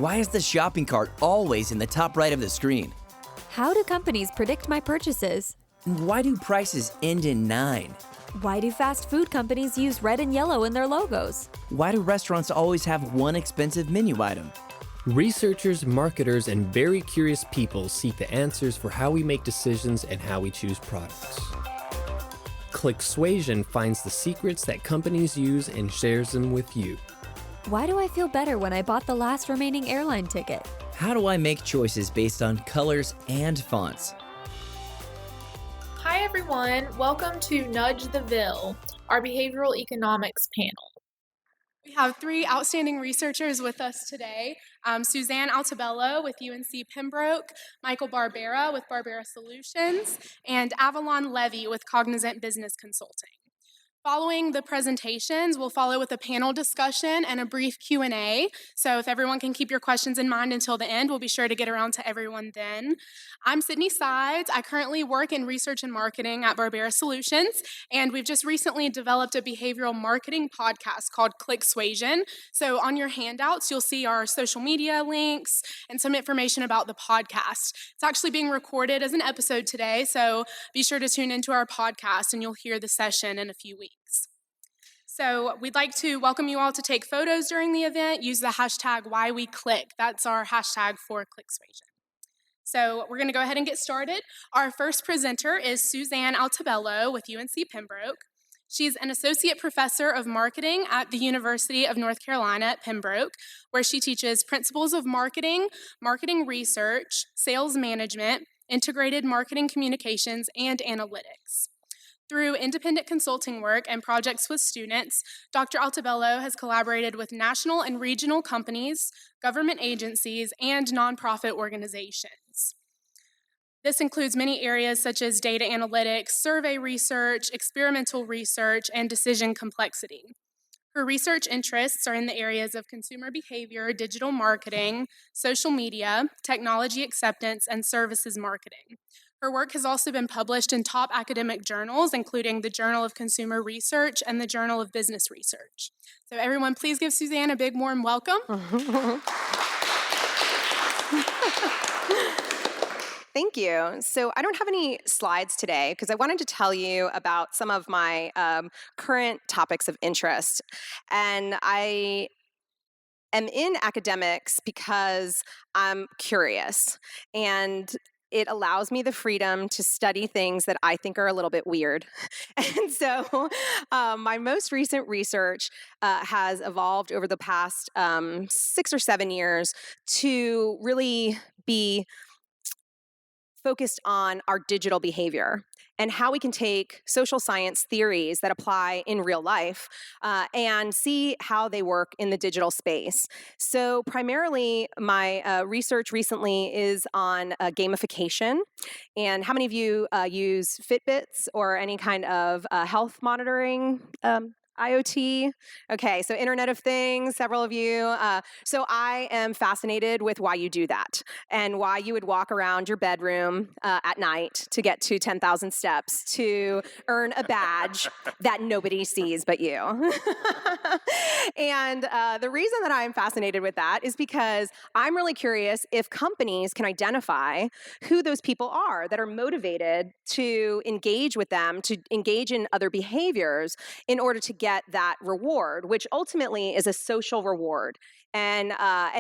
Why is the shopping cart always in the top right of the screen? How do companies predict my purchases? Why do prices end in 9? Why do fast food companies use red and yellow in their logos? Why do restaurants always have one expensive menu item? Researchers, marketers, and very curious people seek the answers for how we make decisions and how we choose products. Clicksuasion finds the secrets that companies use and shares them with you. Why do I feel better when I bought the last remaining airline ticket? How do I make choices based on colors and fonts? Hi everyone, welcome to Nudge the Ville, our behavioral economics panel. We have three outstanding researchers with us today. Suzanne Altobello with UNC Pembroke, Michael Barbera with Barbera Solutions, and Avalon Levey with Cognizant Business Consulting. Following the presentations, we'll follow with a panel discussion and a brief Q&A. So if everyone can keep your questions in mind until the end, we'll be sure to get around to everyone then. I'm Sydney Sides. I currently work in research and marketing at Barbera Solutions, and we've just recently developed a behavioral marketing podcast called Clicksuasion. So on your handouts, you'll see our social media links and some information about the podcast. It's actually being recorded as an episode today, so be sure to tune into our podcast and you'll hear the session in a few weeks. So we'd like to welcome you all to take photos during the event. Use the hashtag #WhyWeClick. That's our hashtag for Clicksuasion. So we're going to go ahead and get started. Our first presenter is Suzanne Altobello with UNC Pembroke. She's an associate professor of marketing at the University of North Carolina at Pembroke, where she teaches principles of marketing, marketing research, sales management, integrated marketing communications, and analytics. Through independent consulting work and projects with students, Dr. Altobello has collaborated with national and regional companies, government agencies, and nonprofit organizations. This includes many areas such as data analytics, survey research, experimental research, and decision complexity. Her research interests are in the areas of consumer behavior, digital marketing, social media, technology acceptance, and services marketing. Her work has also been published in top academic journals, including the Journal of Consumer Research and the Journal of Business Research. So everyone, please give Suzanne a big warm welcome. Thank you. So I don't have any slides today because I wanted to tell you about some of my current topics of interest. And I am in academics because I'm curious, and it allows me the freedom to study things that I think are a little bit weird. And so my most recent research has evolved over the past 6 or 7 years to really be focused on our digital behavior and how we can take social science theories that apply in real life and see how they work in the digital space. So primarily, my research recently is on gamification. And how many of you use Fitbits or any kind of health monitoring IoT? Okay, so Internet of Things, several of you. So I am fascinated with why you do that and why you would walk around your bedroom at night to get to 10,000 steps to earn a badge that nobody sees but you. And the reason that I'm fascinated with that is because I'm really curious if companies can identify who those people are that are motivated to engage with them, to engage in other behaviors in order to get that reward, which ultimately is a social reward. And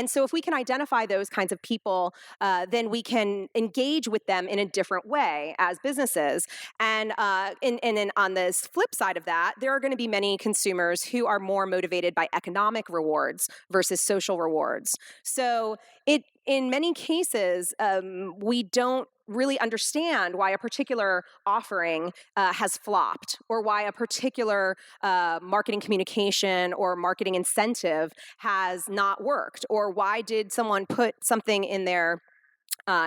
so if we can identify those kinds of people, then we can engage with them in a different way as businesses. And then on this flip side of that, there are going to be many consumers who are more motivated by economic rewards versus social rewards. So in many cases, we don't really understand why a particular offering has flopped, or why a particular marketing communication or marketing incentive has not worked, or why did someone put something in their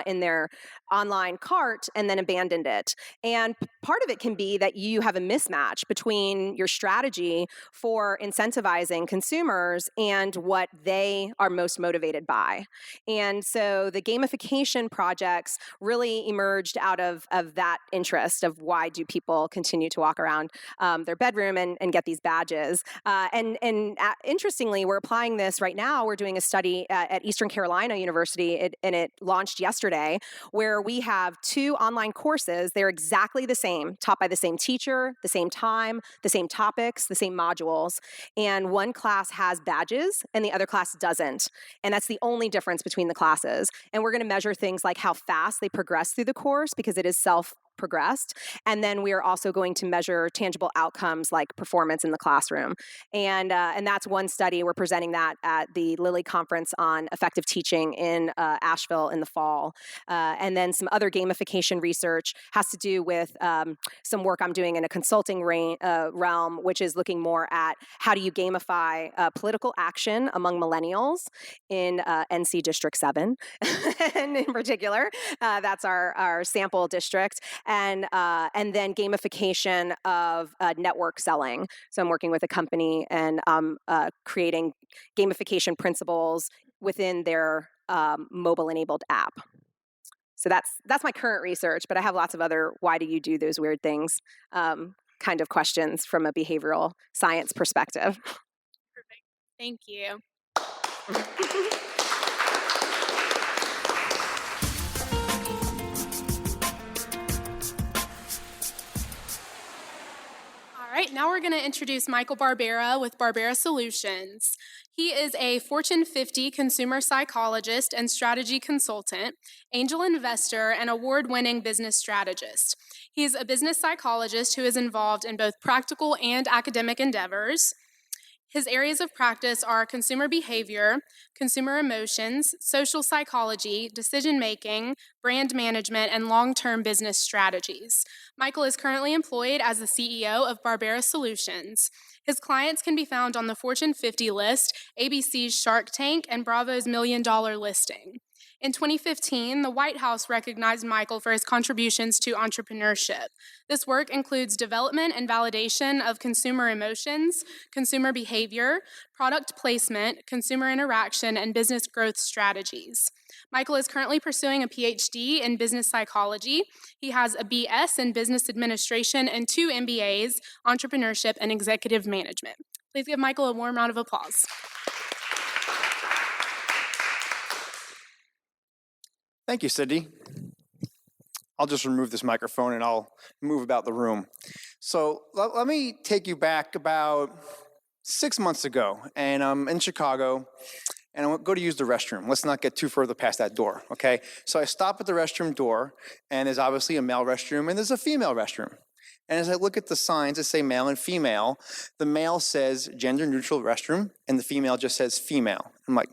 in their online cart and then abandoned it. And part of it can be that you have a mismatch between your strategy for incentivizing consumers and what they are most motivated by. And so the gamification projects really emerged out of that interest of why do people continue to walk around their bedroom and get these badges. Interestingly, we're applying this right now. We're doing a study at Eastern Carolina University, and it launched yesterday, where we have 2 online courses. They're exactly the same, taught by the same teacher, the same time, the same topics, the same modules. And one class has badges and the other class doesn't. And that's the only difference between the classes. And we're going to measure things like how fast they progress through the course, because it is self-progressed. And then we are also going to measure tangible outcomes like performance in the classroom. And that's one study. We're presenting that at the Lilly Conference on Effective Teaching in Asheville in the fall. And then some other gamification research has to do with some work I'm doing in a consulting realm, which is looking more at how do you gamify political action among millennials in NC District 7, and in particular, that's our sample district, and then gamification of network selling. So I'm working with a company and creating gamification principles within their mobile-enabled app. So that's my current research, but I have lots of other why do you do those weird things kind of questions from a behavioral science perspective. Perfect. Thank you. All right, now we're going to introduce Michael Barbera with Barbera Solutions. He is a Fortune 50 consumer psychologist and strategy consultant, angel investor, and award-winning business strategist. He's a business psychologist who is involved in both practical and academic endeavors. His areas of practice are consumer behavior, consumer emotions, social psychology, decision-making, brand management, and long-term business strategies. Michael is currently employed as the CEO of Barbera Solutions. His clients can be found on the Fortune 50 list, ABC's Shark Tank, and Bravo's $1 Million listing. In 2015, the White House recognized Michael for his contributions to entrepreneurship. This work includes development and validation of consumer emotions, consumer behavior, product placement, consumer interaction, and business growth strategies. Michael is currently pursuing a PhD in business psychology. He has a BS in business administration and 2 MBAs, entrepreneurship and executive management. Please give Michael a warm round of applause. Thank you, Cindy. I'll just remove this microphone and I'll move about the room. So let me take you back about 6 months ago, and I'm in Chicago, and I go to use the restroom. Let's not get too further past that door, okay? So I stop at the restroom door, and there's obviously a male restroom, and there's a female restroom. And as I look at the signs that say male and female, the male says gender neutral restroom, and the female just says female. I'm like,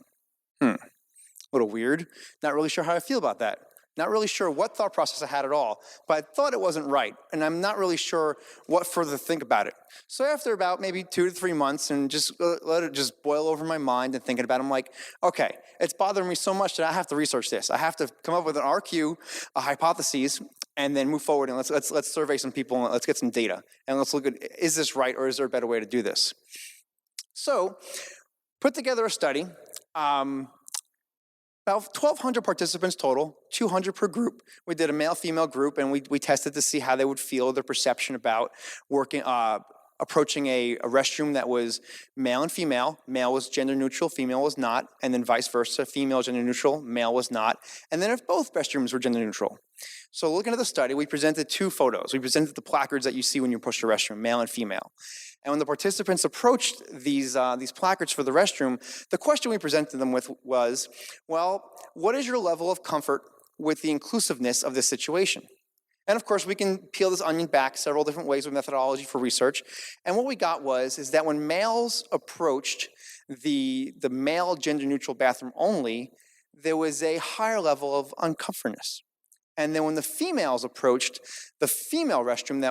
a little weird. Not really sure how I feel about that. Not really sure what thought process I had at all, but I thought it wasn't right, and I'm not really sure what further to think about it. So after about maybe 2 to 3 months and just let it just boil over my mind and thinking about it, I'm like, okay, it's bothering me so much that I have to research this. I have to come up with an RQ, a hypothesis, and then move forward and let's survey some people and let's get some data. And let's look at, is this right or is there a better way to do this? So put together a study. About 1,200 participants total, 200 per group. We did a male-female group, and we tested to see how they would feel, their perception about approaching a restroom that was male and female. Male was gender neutral, female was not, and then vice versa. Female gender neutral, male was not. And then if both restrooms were gender neutral. So looking at the study, we presented 2 photos. We presented the placards that you see when you push the restroom, male and female. And when the participants approached these placards for the restroom, the question we presented them with was, well, what is your level of comfort with the inclusiveness of this situation? And of course, we can peel this onion back several different ways with methodology for research. And what we got is that when males approached the male gender-neutral bathroom only, there was a higher level of uncomfortness. And then when the females approached the female restroom,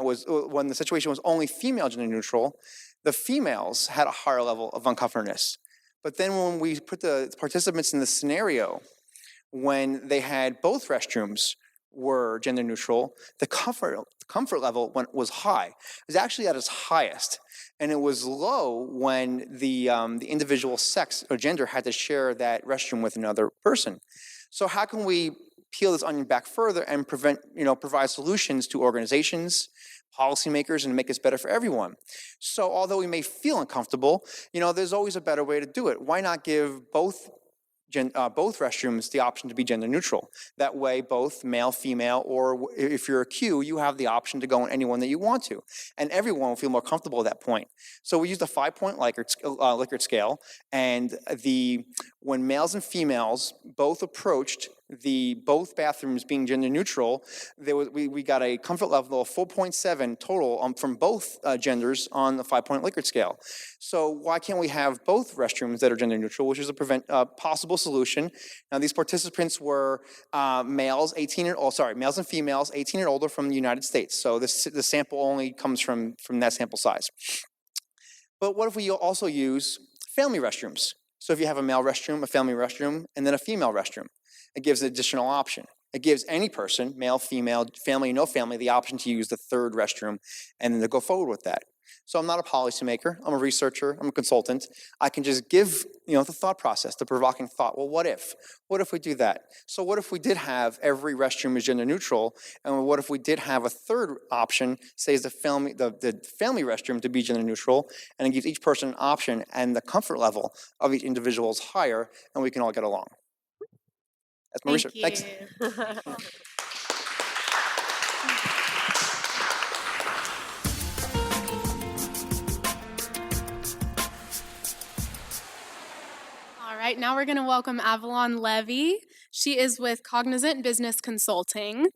when the situation was only female gender-neutral, the females had a higher level of uncomfortness. But then when we put the participants in the scenario when they had both restrooms were gender neutral, the comfort level was high. It was actually at its highest, and it was low when the individual sex or gender had to share that restroom with another person. So how can we peel this onion back further and provide solutions to organizations, policymakers, and make this better for everyone? So although we may feel uncomfortable, there's always a better way to do it. Why not give both restrooms the option to be gender neutral? That way, both male, female, or if you're a Q, you have the option to go in any one that you want to, and everyone will feel more comfortable at that point. So we used a 5-point Likert scale, and when males and females both approached both bathrooms being gender neutral, we got a comfort level of 4.7 total from both genders on the 5-point Likert scale. So why can't we have both restrooms that are gender neutral, which is a possible solution? Now, these participants were males and females 18 and older from the United States. So the sample only comes from that sample size. But what if we also use family restrooms? So if you have a male restroom, a family restroom, and then a female restroom, it gives an additional option. It gives any person, male, female, family, no family, the option to use the third restroom and then to go forward with that. So I'm not a policymaker, I'm a researcher, I'm a consultant. I can just give the thought process, the provoking thought. Well, what if? What if we do that? So what if we did have every restroom is gender neutral, and what if we did have a third option, say is the family restroom to be gender neutral, and it gives each person an option, and the comfort level of each individual is higher, and we can all get along. That's my research. Thanks. All right, now we're going to welcome Avalon Levey. She is with Cognizant Business Consulting.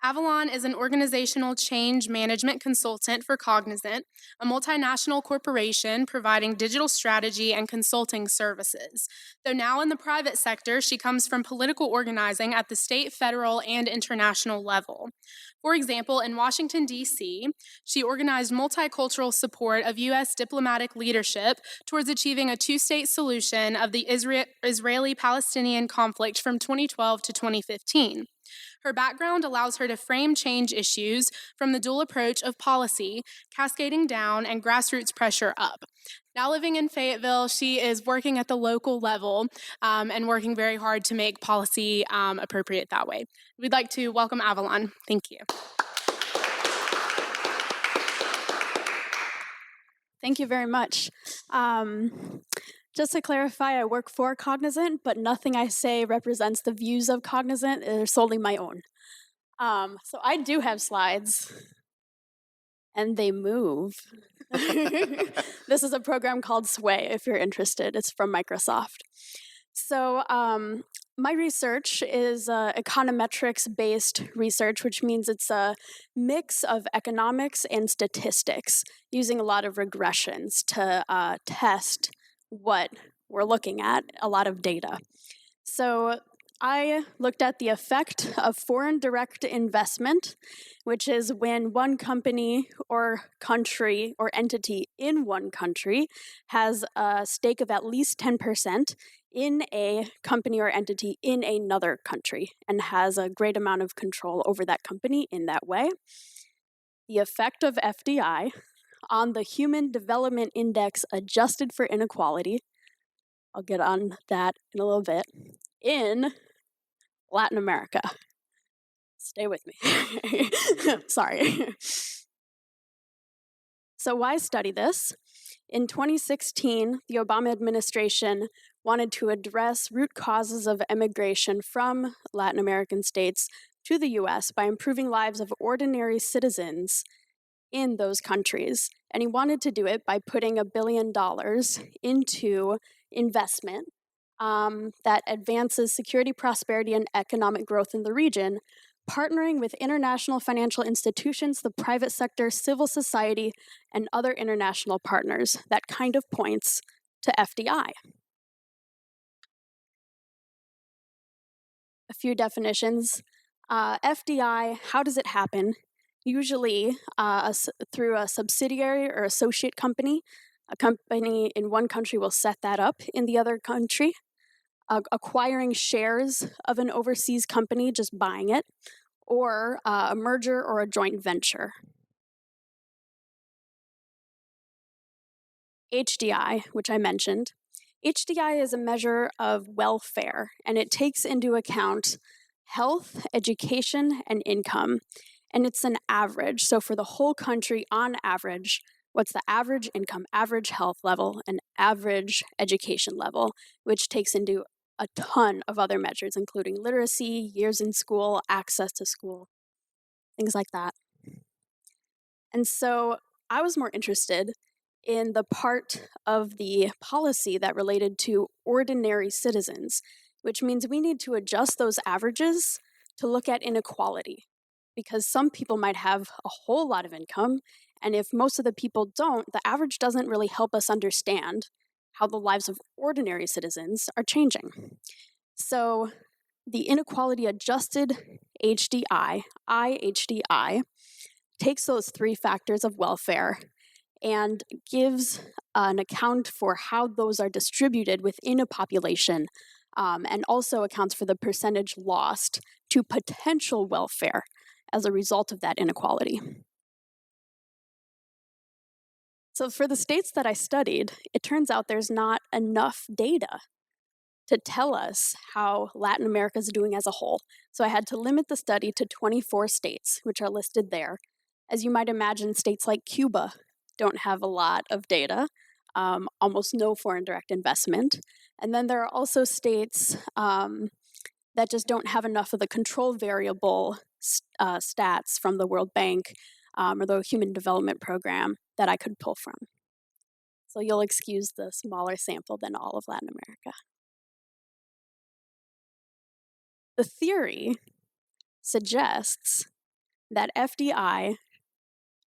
Avalon is an organizational change management consultant for Cognizant, a multinational corporation providing digital strategy and consulting services. Though now in the private sector, she comes from political organizing at the state, federal, and international level. For example, in Washington, D.C., she organized multicultural support of U.S. diplomatic leadership towards achieving a two-state solution of the Israeli-Palestinian conflict from 2012 to 2015. Her background allows her to frame change issues from the dual approach of policy, cascading down, and grassroots pressure up. Now living in Fayetteville, she is working at the local level and working very hard to make policy appropriate that way. We'd like to welcome Avalon. Thank you. Thank you very much. Just to clarify, I work for Cognizant, but nothing I say represents the views of Cognizant. They're solely my own. So I do have slides, and they move. This is a program called Sway, if you're interested. It's from Microsoft. So my research is econometrics-based research, which means it's a mix of economics and statistics, using a lot of regressions to test what we're looking at, a lot of data. So I looked at the effect of foreign direct investment, which is when one company or country or entity in one country has a stake of at least 10% in a company or entity in another country and has a great amount of control over that company in that way. The effect of FDI on the Human Development Index adjusted for inequality, I'll get on that in a little bit, in Latin America. Stay with me. Sorry. So why study this? In 2016, the Obama administration wanted to address root causes of emigration from Latin American states to the US by improving lives of ordinary citizens in those countries. And he wanted to do it by putting $1 billion into investment that advances security, prosperity, and economic growth in the region, partnering with international financial institutions, the private sector, civil society, and other international partners. That kind of points to FDI. A few definitions. FDI, how does it happen? Usually through a subsidiary or associate company. A company in one country will set that up in the other country. acquiring shares of an overseas company, just buying it, or a merger or a joint venture. HDI, which I mentioned. HDI is a measure of welfare, and it takes into account health, education, and income. And it's an average. So for the whole country, on average, what's the average income, average health level, and average education level, which takes into a ton of other measures, including literacy, years in school, access to school, things like that. And so I was more interested in the part of the policy that related to ordinary citizens, which means we need to adjust those averages to look at inequality, because some people might have a whole lot of income, and if most of the people don't, the average doesn't really help us understand how the lives of ordinary citizens are changing. So the inequality adjusted HDI, IHDI, takes those three factors of welfare and gives an account for how those are distributed within a population, and also accounts for the percentage lost to potential welfare as a result of that inequality. So for the states that I studied, it turns out there's not enough data to tell us how Latin America is doing as a whole. So I had to limit the study to 24 states, which are listed there. As you might imagine, states like Cuba don't have a lot of data, almost no foreign direct investment. And then there are also states that just don't have enough of the control variable stats from the World Bank or the Human Development Program that I could pull from. So you'll excuse the smaller sample than all of Latin America. The theory suggests that FDI,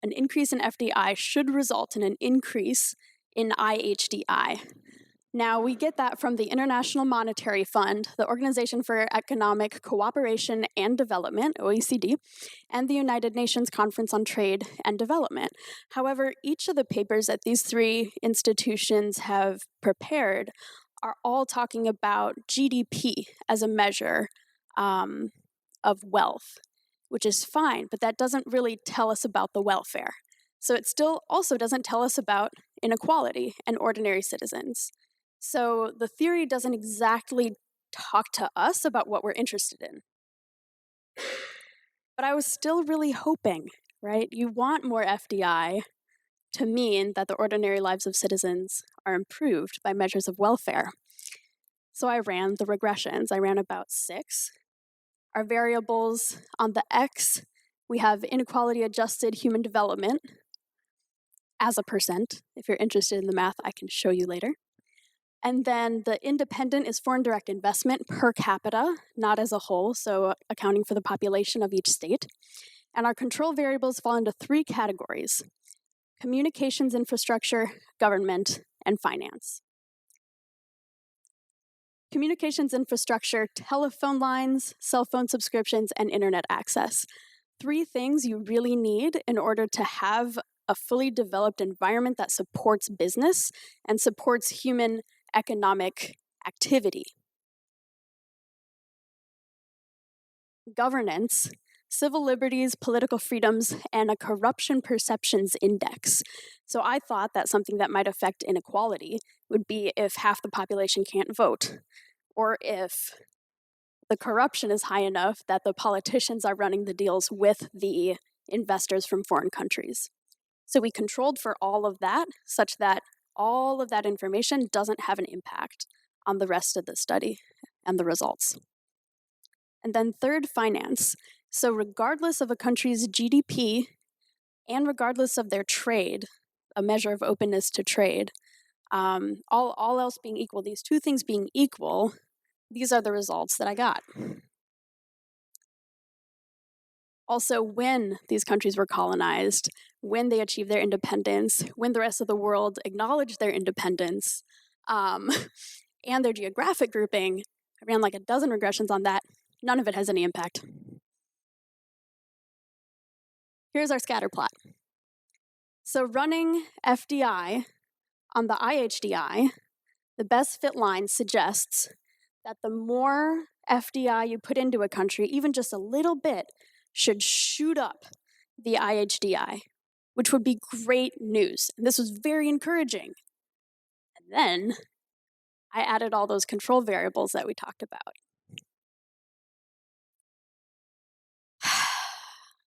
an increase in FDI should result in an increase in IHDI. Now, we get that from the International Monetary Fund, the Organization for Economic Cooperation and Development, OECD, and the United Nations Conference on Trade and Development. However, each of the papers that these three institutions have prepared are all talking about GDP as a measure of wealth, which is fine, but that doesn't really tell us about the welfare. So it still also doesn't tell us about inequality and ordinary citizens. So the theory doesn't exactly talk to us about what we're interested in. But I was still really hoping, right? You want more FDI to mean that the ordinary lives of citizens are improved by measures of welfare. So I ran the regressions. I ran about 6. Our variables on the X, we have inequality adjusted human development as a %. If you're interested in the math, I can show you later. And then the independent is foreign direct investment per capita, not as a whole, so accounting for the population of each state. And our control variables fall into 3 categories: communications infrastructure, government, and finance. Communications infrastructure, telephone lines, cell phone subscriptions, and internet access. 3 things you really need in order to have a fully developed environment that supports business and supports human economic activity. Governance, civil liberties, political freedoms, and a corruption perceptions index. So I thought that something that might affect inequality would be if half the population can't vote, or if the corruption is high enough that the politicians are running the deals with the investors from foreign countries. So we controlled for all of that, such that all of that information doesn't have an impact on the rest of the study and the results. And then third, finance. So regardless of a country's GDP and regardless of their trade, a measure of openness to trade, all else being equal, these 2 things being equal, these are the results that I got. Also, when these countries were colonized, when they achieved their independence, when the rest of the world acknowledged their independence, and their geographic grouping, I ran like a dozen regressions on that. None of it has any impact. Here's our scatter plot. So running FDI on the IHDI, the best fit line suggests that the more FDI you put into a country, even just a little bit, should shoot up the IHDI, which would be great news. And this was very encouraging. And then I added all those control variables that we talked about.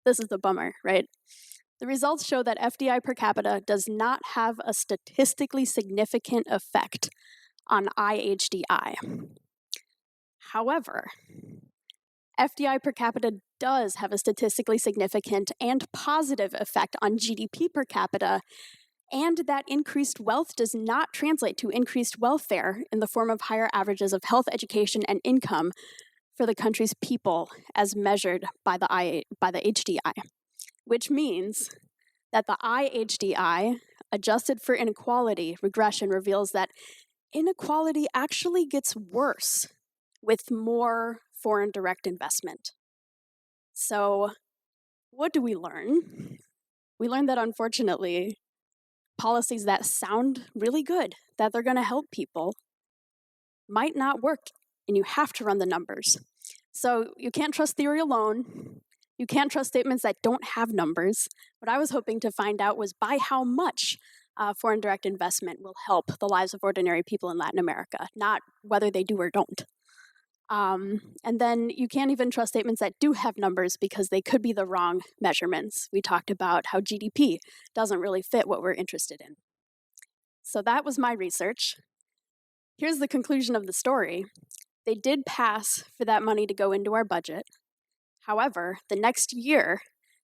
This is the bummer, right? The results show that FDI per capita does not have a statistically significant effect on IHDI. However, FDI per capita does have a statistically significant and positive effect on GDP per capita, and that increased wealth does not translate to increased welfare in the form of higher averages of health, education, and income for the country's people as measured by the HDI, which means that the IHDI, adjusted for inequality regression, reveals that inequality actually gets worse with more foreign direct investment. So, what do we learn? We learned that, unfortunately, policies that sound really good, that they're going to help people, might not work, and you have to run the numbers. So you can't trust theory alone. You can't trust statements that don't have numbers. What I was hoping to find out was by how much foreign direct investment will help the lives of ordinary people in Latin America, not whether they do or don't. And then you can't even trust statements that do have numbers because they could be the wrong measurements. We talked about how GDP doesn't really fit what we're interested in. So that was my research. Here's the conclusion of the story. They did pass for that money to go into our budget. However, the next year,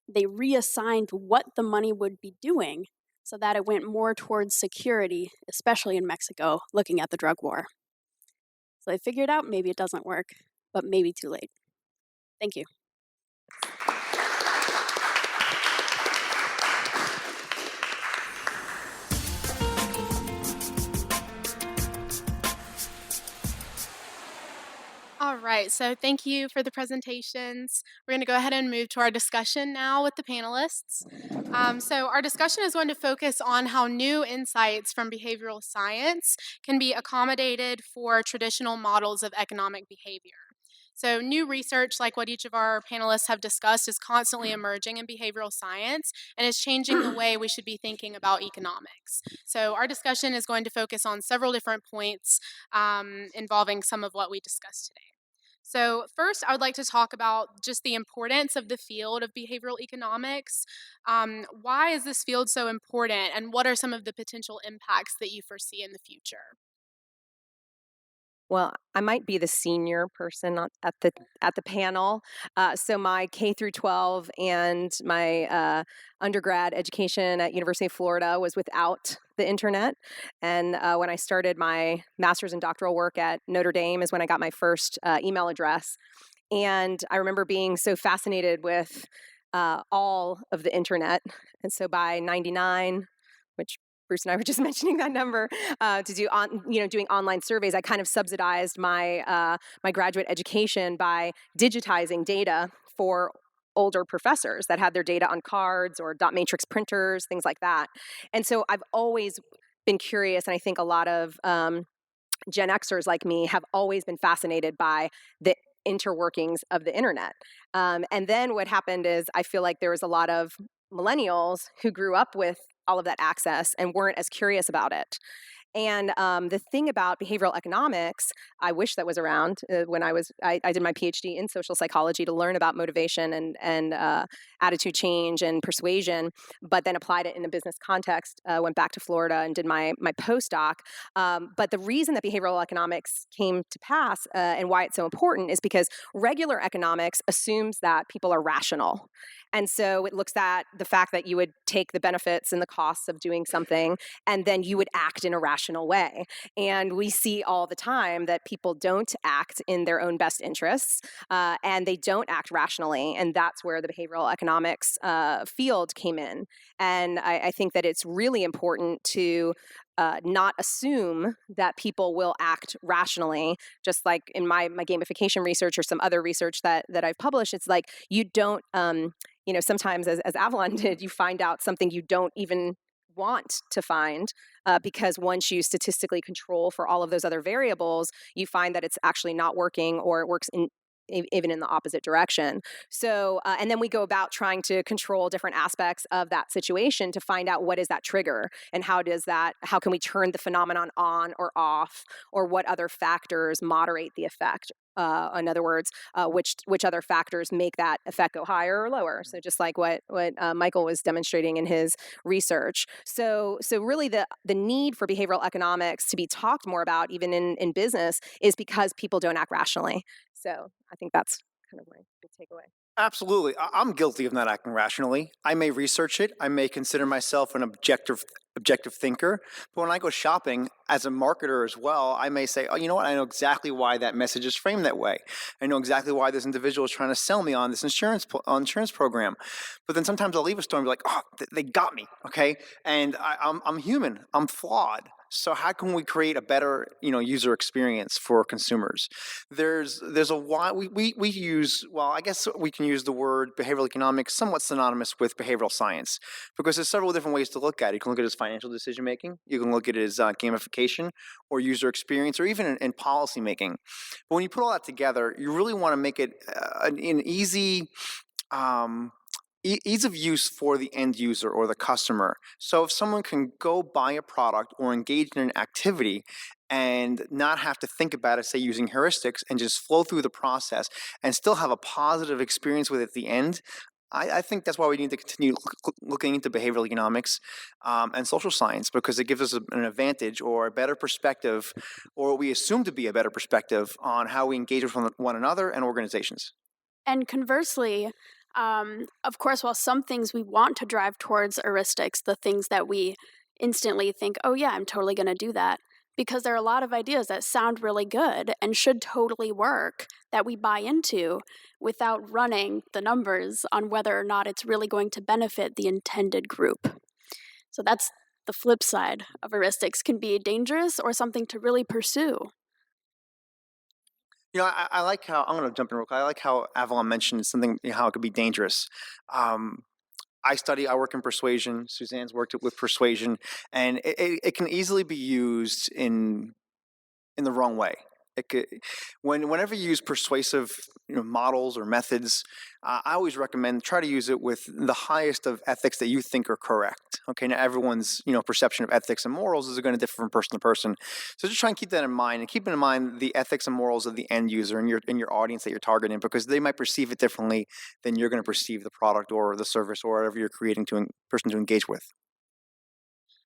they reassigned what the money would be doing so that it went more towards security, especially in Mexico, looking at the drug war. So they figured out maybe it doesn't work, but maybe too late. Thank you. All right, so thank you for the presentations. We're going to go ahead and move to our discussion now with the panelists. So our discussion is going to focus on how new insights from behavioral science can be accommodated for traditional models of economic behavior. So new research, like what each of our panelists have discussed, is constantly emerging in behavioral science and is changing the way we should be thinking about economics. So our discussion is going to focus on several different points involving some of what we discussed today. So first, I would like to talk about just the importance of the field of behavioral economics. Why is this field so important, and what are some of the potential impacts that you foresee in the future? Well, I might be the senior person at the panel. So my K through 12 and my undergrad education at University of Florida was without the internet. And when I started my master's and doctoral work at Notre Dame is when I got my first email address. And I remember being so fascinated with all of the internet. And so by 99, which Bruce and I were just mentioning that number, to do doing online surveys, I kind of subsidized my my graduate education by digitizing data for older professors that had their data on cards or dot matrix printers, things like that. And so I've always been curious, and I think a lot of Gen Xers like me have always been fascinated by the interworkings of the internet. And then what happened is I feel like there was a lot of millennials who grew up with all of that access and weren't as curious about it. And the thing about behavioral economics, I wish that was around when I did my PhD in social psychology to learn about motivation and attitude change and persuasion, but then applied it in a business context, went back to Florida and did my postdoc. But the reason that behavioral economics came to pass and why it's so important is because regular economics assumes that people are rational. And so it looks at the fact that you would take the benefits and the costs of doing something, and then you would act in a rational way. And we see all the time that people don't act in their own best interests, and they don't act rationally. And that's where the behavioral economics field came in. And I think that it's really important to not assume that people will act rationally. Just like in my gamification research or some other research that I've published, it's like you don't, sometimes as Avalon did, you find out something you don't even want to find, because once you statistically control for all of those other variables, you find that it's actually not working, or it works even in the opposite direction. So, and then we go about trying to control different aspects of that situation to find out what is that trigger, and how can we turn the phenomenon on or off, or what other factors moderate the effect. In other words, which other factors make that effect go higher or lower. So just like what Michael was demonstrating in his research. So really the need for behavioral economics to be talked more about, even in business, is because people don't act rationally. So I think that's kind of my big takeaway. Absolutely. I'm guilty of not acting rationally. I may research it. I may consider myself an objective thinker. But when I go shopping as a marketer as well, I may say, oh, you know what? I know exactly why that message is framed that way. I know exactly why this individual is trying to sell me on this insurance program. But then sometimes I'll leave a store and be like, oh, they got me. Okay. And I'm human. I'm flawed. So how can we create a better, user experience for consumers? There's a why we use, well, I guess we can use the word behavioral economics somewhat synonymous with behavioral science, because there's several different ways to look at it. You can look at it as financial decision making. You can look at it as gamification or user experience, or even in policy making. But when you put all that together, you really want to make it an easy ease of use for the end user or the customer. So if someone can go buy a product or engage in an activity and not have to think about it, say using heuristics, and just flow through the process and still have a positive experience with it at the end, I think that's why we need to continue looking into behavioral economics and social science, because it gives us an advantage or a better perspective, or what we assume to be a better perspective on how we engage with one another and organizations. And conversely, of course, while some things we want to drive towards heuristics, the things that we instantly think, oh yeah, I'm totally going to do that, because there are a lot of ideas that sound really good and should totally work that we buy into without running the numbers on whether or not it's really going to benefit the intended group. So that's the flip side of heuristics, can be dangerous or something to really pursue. I like how, I'm going to jump in real quick. I like how Avalon mentioned something, how it could be dangerous. I work in persuasion. Suzanne's worked with persuasion, and it can easily be used in the wrong way. Whenever you use persuasive models or methods, I always recommend try to use it with the highest of ethics that you think are correct. Okay, now everyone's perception of ethics and morals is going to differ from person to person, so just try and keep that in mind, and keep in mind the ethics and morals of the end user and your audience that you're targeting, because they might perceive it differently than you're going to perceive the product or the service or whatever you're creating person to engage with.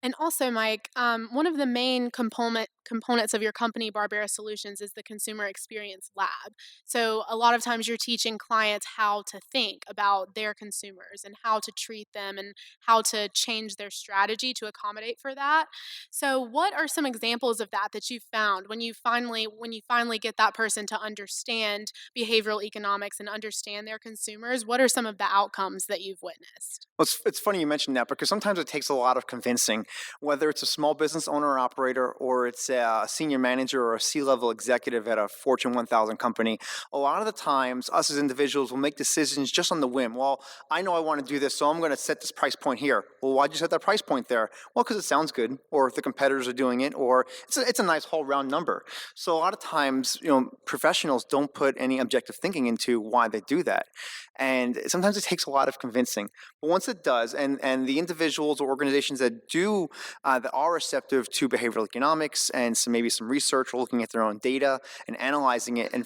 And also, Mike, one of the main components of your company, Barbera Solutions, is the Consumer Experience Lab. So a lot of times you're teaching clients how to think about their consumers and how to treat them and how to change their strategy to accommodate for that. So what are some examples of that you found when you finally get that person to understand behavioral economics and understand their consumers? What are some of the outcomes that you've witnessed? Well, it's funny you mentioned that, because sometimes it takes a lot of convincing, whether it's a small business owner or operator, or it's a senior manager or a C-level executive at a Fortune 1000 company. A lot of the times, us as individuals will make decisions just on the whim. Well, I know I want to do this, so I'm going to set this price point here. Well, why'd you set that price point there? Well, because it sounds good, or if the competitors are doing it, or it's a nice whole round number. So a lot of times, professionals don't put any objective thinking into why they do that. And sometimes it takes a lot of convincing. But once it does, and the individuals or organizations that are receptive to behavioral economics and maybe some research, or looking at their own data and analyzing it, and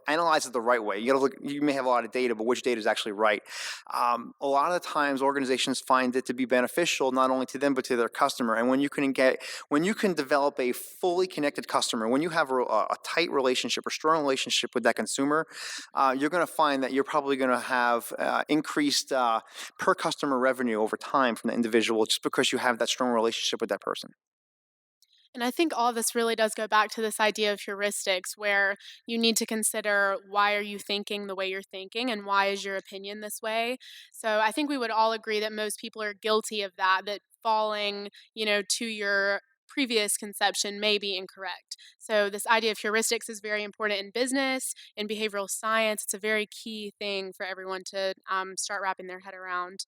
analyze it the right way. You may have a lot of data, but which data is actually right? A lot of the times, organizations find it to be beneficial not only to them but to their customer. And when you can develop a fully connected customer, when you have a tight relationship or strong relationship with that consumer, you're going to find that you're probably going to have increased per customer revenue over time from the individual, just because you have that strong relationship with that person. And I think all of this really does go back to this idea of heuristics, where you need to consider, why are you thinking the way you're thinking, and why is your opinion this way? So I think we would all agree that most people are guilty of that falling, to previous conception may be incorrect. So this idea of heuristics is very important in business, in behavioral science. It's a very key thing for everyone to start wrapping their head around.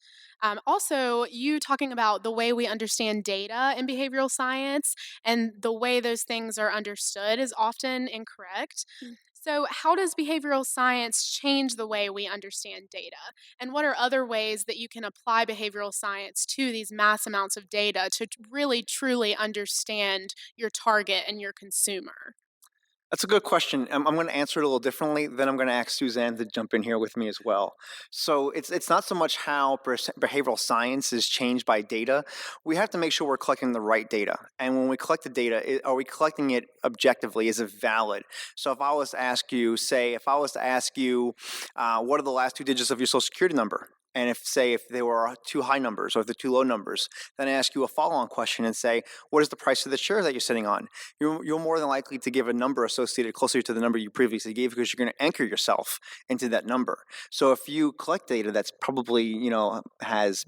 Also, you talking about the way we understand data in behavioral science and the way those things are understood is often incorrect. So, how does behavioral science change the way we understand data? And what are other ways that you can apply behavioral science to these mass amounts of data to really truly understand your target and your consumer? That's a good question. I'm going to answer it a little differently. Then I'm going to ask Suzanne to jump in here with me as well. So it's not so much how behavioral science is changed by data. We have to make sure we're collecting the right data. And when we collect the data, are we collecting it objectively? Is it valid? So if I was to ask you, what are the last 2 digits of your social security number? And if they were too high numbers or if they're too low numbers, then I ask you a follow-on question and say, what is the price of the share that you're sitting on? You're more than likely to give a number associated closer to the number you previously gave because you're going to anchor yourself into that number. So if you collect data that's probably, has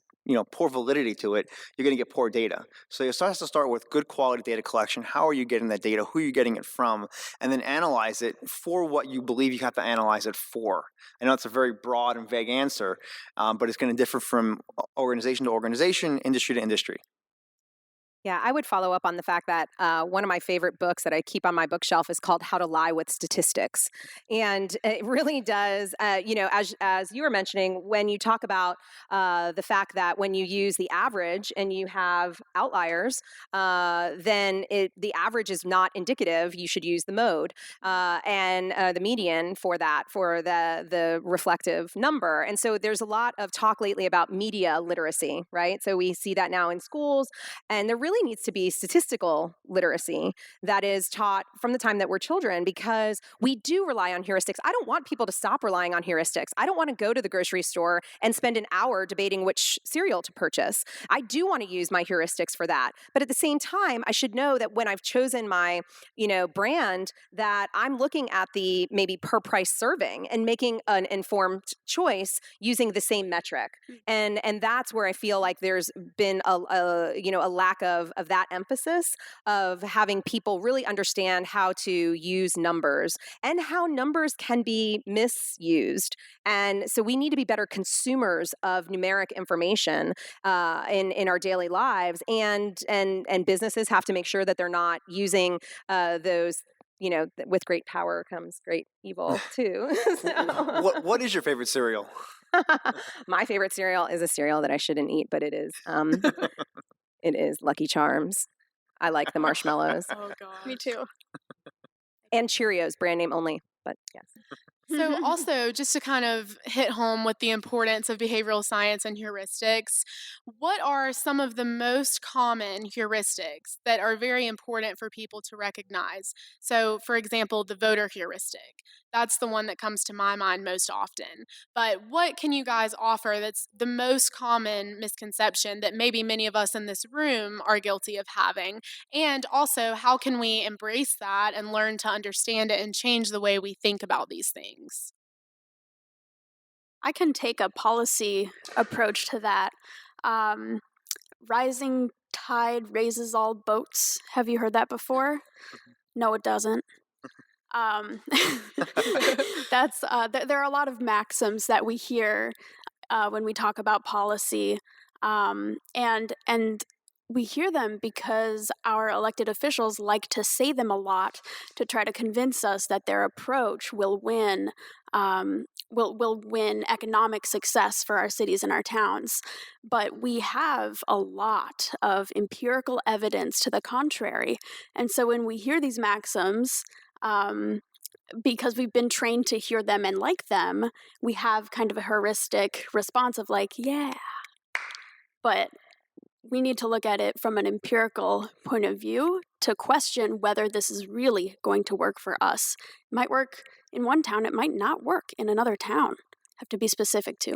poor validity to it, you're going to get poor data. So it has to start with good quality data collection. How are you getting that data? Who are you getting it from? And then analyze it for what you believe you have to analyze it for. I know it's a very broad and vague answer, but it's going to differ from organization to organization, industry to industry. Yeah, I would follow up on the fact that one of my favorite books that I keep on my bookshelf is called How to Lie with Statistics. And it really does, as you were mentioning, when you talk about the fact that when you use the average and you have outliers, then the average is not indicative. You should use the mode and the median for that, for the reflective number. And so there's a lot of talk lately about media literacy, right? So we see that now in schools, and there really needs to be statistical literacy that is taught from the time that we're children, because we do rely on heuristics. I don't want people to stop relying on heuristics. I don't want to go to the grocery store and spend an hour debating which cereal to purchase. I do want to use my heuristics for that. But at the same time, I should know that when I've chosen my, brand, that I'm looking at the maybe per price serving and making an informed choice using the same metric. And that's where I feel like there's been a lack of that emphasis of having people really understand how to use numbers and how numbers can be misused. And so we need to be better consumers of numeric information in our daily lives, and businesses have to make sure that they're not using those. With great power comes great evil too. So. What is your favorite cereal? My favorite cereal is a cereal that I shouldn't eat, but it is. It is Lucky Charms. I like the marshmallows. Oh, God. Me too. And Cheerios, brand name only, but yes. So also, just to kind of hit home with the importance of behavioral science and heuristics, what are some of the most common heuristics that are very important for people to recognize? So, for example, the voter heuristic. That's the one that comes to my mind most often. But what can you guys offer that's the most common misconception that maybe many of us in this room are guilty of having? And also, how can we embrace that and learn to understand it and change the way we think about these things? I can take a policy approach to that. Rising tide raises all boats. Have you heard that before? No, it doesn't. There are a lot of maxims that we hear when we talk about policy, and we hear them because our elected officials like to say them a lot to try to convince us that their approach will win economic success for our cities and our towns. But we have a lot of empirical evidence to the contrary. And so when we hear these maxims, because we've been trained to hear them and like them, we have kind of a heuristic response of like, yeah. But we need to look at it from an empirical point of view to question whether this is really going to work for us. It might work in one town, it might not work in another town. Have to be specific too.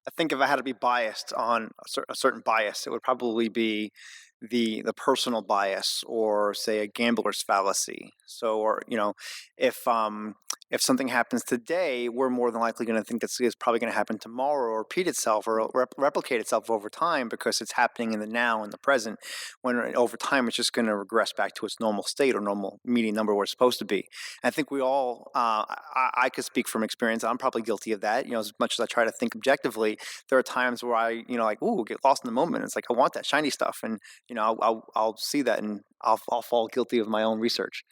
I think if I had to be biased on a certain bias, it would probably be the personal bias, or say a gambler's fallacy. So, or if if something happens today, we're more than likely going to think this is probably going to happen tomorrow or repeat itself or replicate itself over time because it's happening in the now and the present, when over time it's just going to regress back to its normal state or normal median number where it's supposed to be. And I think we all, I could speak from experience. I'm probably guilty of that. As much as I try to think objectively, there are times where I, like, get lost in the moment. It's like, I want that shiny stuff. And, I'll see that and I'll fall guilty of my own research.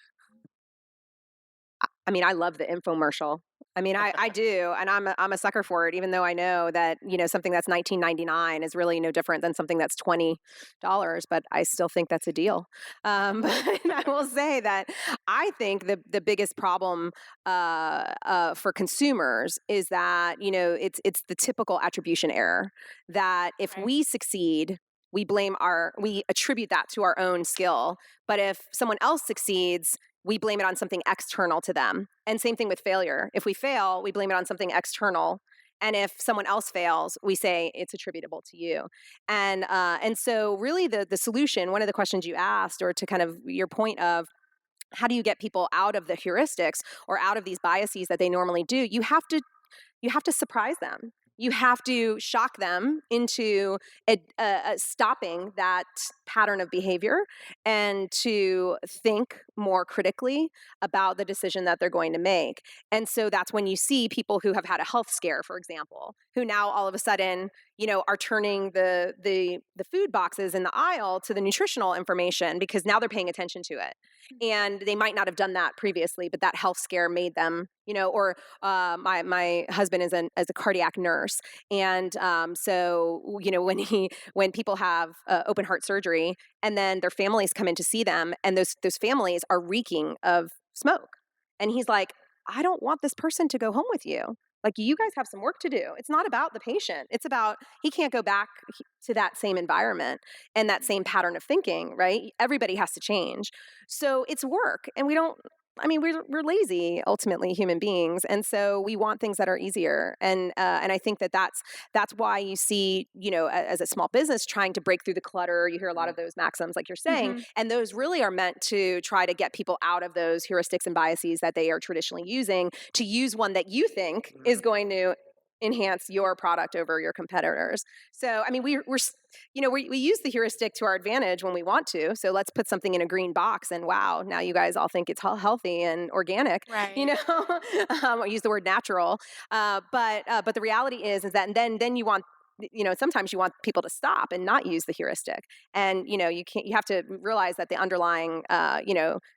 I mean, I love the infomercial. I mean, I do, and I'm a sucker for it. Even though I know that something that's $19.99 is really no different than something that's $20, but I still think that's a deal. But I will say that I think the biggest problem for consumers is that it's the typical attribution error. That if we succeed, we attribute that to our own skill. But if someone else succeeds, we blame it on something external to them. And same thing with failure. If we fail, we blame it on something external. And if someone else fails, we say it's attributable to you. And so really the solution, one of the questions you asked, or to kind of your point of how do you get people out of the heuristics or out of these biases that they normally do, you have to surprise them. You have to shock them into stopping that pattern of behavior and to think more critically about the decision that they're going to make. And so that's when you see people who have had a health scare, for example, who now all of a sudden, are turning the food boxes in the aisle to the nutritional information because now they're paying attention to it. And they might not have done that previously, but that health scare made them, or my husband is a cardiac nurse. And so, when people have open heart surgery and then their families come in to see them and those families are reeking of smoke. And he's like, I don't want this person to go home with you. Like, you guys have some work to do. It's not about the patient. It's about he can't go back to that same environment and that same pattern of thinking, right? Everybody has to change. So it's work. And we're lazy, ultimately, human beings. And so we want things that are easier. And I think that's why you see, as a small business trying to break through the clutter, you hear a lot of those maxims like you're saying, and those really are meant to try to get people out of those heuristics and biases that they are traditionally using to use one that you think is going to enhance your product over your competitors. So, we use the heuristic to our advantage when we want to. So let's put something in a green box and wow, now you guys all think it's healthy and organic, right. I use the word natural. But the reality is that and then you want, sometimes you want people to stop and not use the heuristic. And, you have to realize that the underlying,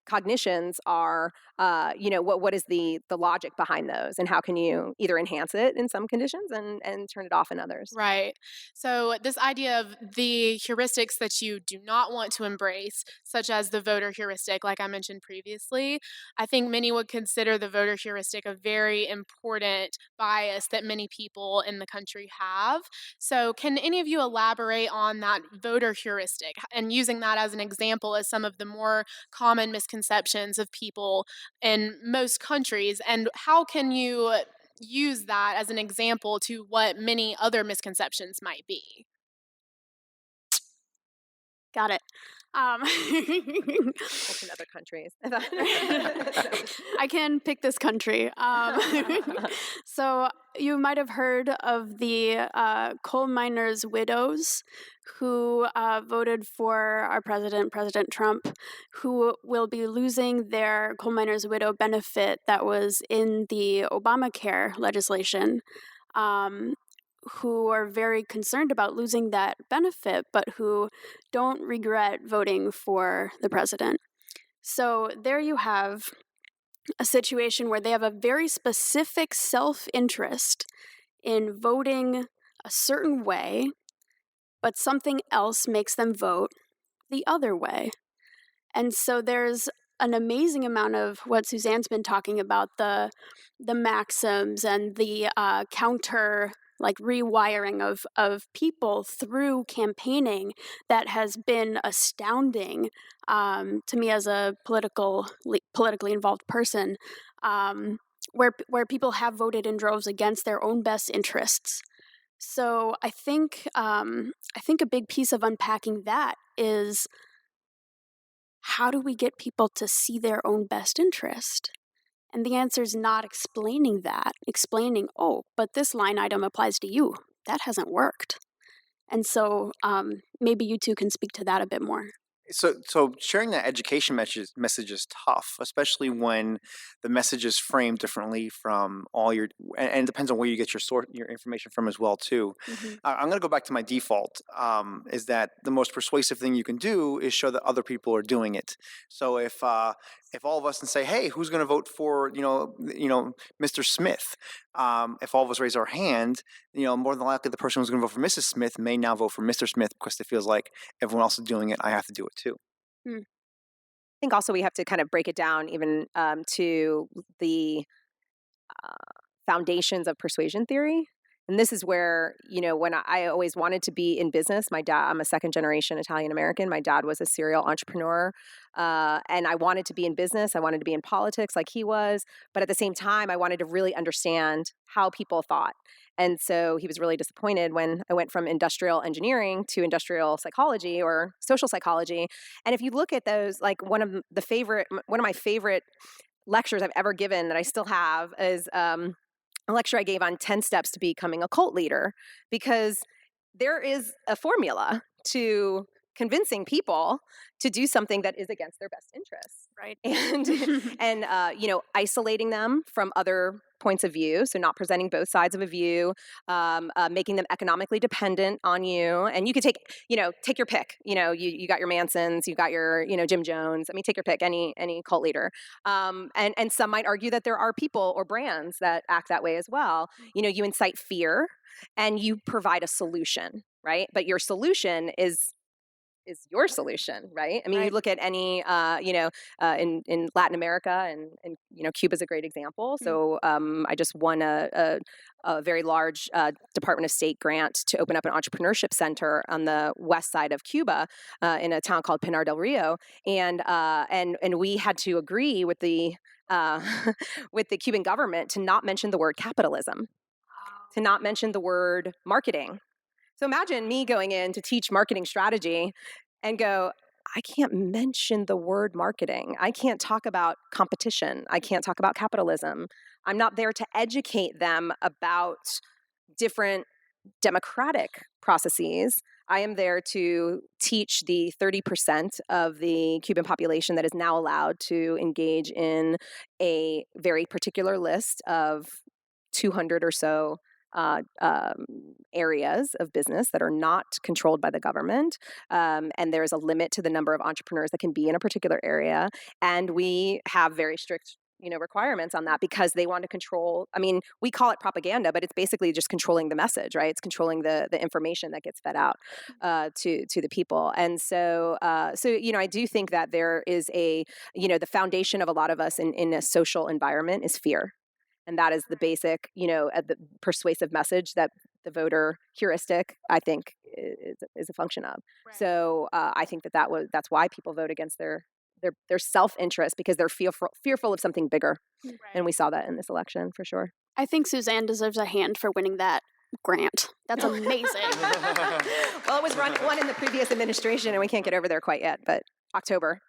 cognitions are, what is the logic behind those and how can you either enhance it in some conditions and turn it off in others. Right. So this idea of the heuristics that you do not want to embrace, such as the voter heuristic, like I mentioned previously, I think many would consider the voter heuristic a very important bias that many people in the country have. So can any of you elaborate on that voter heuristic and using that as an example as some of the more common misconceptions of people in most countries, and how can you use that as an example to what many other misconceptions might be? Got it. That's in other countries. I can pick this country. So you might have heard of the coal miners' widows who voted for our president, President Trump, who will be losing their coal miners' widow benefit that was in the Obamacare legislation. Who are very concerned about losing that benefit, but who don't regret voting for the president. So there you have a situation where they have a very specific self-interest in voting a certain way, but something else makes them vote the other way. And so there's an amazing amount of what Suzanne's been talking about, the maxims and the counter rewiring of people through campaigning that has been astounding to me as a politically involved person, where people have voted in droves against their own best interests. So I think a big piece of unpacking that is, how do we get people to see their own best interest And the answer is not explaining that, explaining, oh, but this line item applies to you. That hasn't worked. And so maybe you two can speak to that a bit more. So sharing that education message is tough, especially when the message is framed differently from all your, and it depends on where you get your information from as well too. I'm going to go back to my default. Is that the most persuasive thing you can do is show that other people are doing it. So if all of us and say, hey, who's going to vote for Mr. Smith? If all of us raise our hand, more than likely the person who's going to vote for Mrs. Smith may now vote for Mr. Smith because it feels like everyone else is doing it. I have to do it too. I think also we have to kind of break it down even to the foundations of persuasion theory. And this is where, when I always wanted to be in business, I'm a second generation Italian American. My dad was a serial entrepreneur. And I wanted to be in business. I wanted to be in politics like he was. But at the same time, I wanted to really understand how people thought. And so he was really disappointed when I went from industrial engineering to industrial psychology or social psychology. And if you look at those, like one of my favorite lectures I've ever given that I still have is a lecture I gave on 10 steps to becoming a cult leader, because there is a formula to convincing people to do something that is against their best interests. Right. And isolating them from other points of view. So not presenting both sides of a view, making them economically dependent on you. And you could take your pick. You got your Mansons, you got your, Jim Jones. I mean, take your pick, any cult leader. And some might argue that there are people or brands that act that way as well. You incite fear and you provide a solution, right? But your solution is your solution, right? I mean, Right. you look at any, in Latin America, and Cuba is a great example. So I just won a very large Department of State grant to open up an entrepreneurship center on the west side of Cuba in a town called Pinar del Rio, and we had to agree with the with the Cuban government to not mention the word capitalism, to not mention the word marketing. So imagine me going in to teach marketing strategy and go, I can't mention the word marketing. I can't talk about competition. I can't talk about capitalism. I'm not there to educate them about different democratic processes. I am there to teach the 30% of the Cuban population that is now allowed to engage in a very particular list of 200 or so areas of business that are not controlled by the government. And there's a limit to the number of entrepreneurs that can be in a particular area. And we have very strict requirements on that because they want to control. I mean, we call it propaganda, but it's basically just controlling the message, right? It's controlling the information that gets fed out to the people. And so I do think that there is the foundation of a lot of us in a social environment is fear. And that is the basic, the persuasive message that the voter heuristic, I think, is a function of. Right. So I think that's why people vote against their self-interest, because they're fearful of something bigger. Right. And we saw that in this election for sure. I think Suzanne deserves a hand for winning that grant. That's amazing. Well, it was won in the previous administration, and we can't get over there quite yet, but October.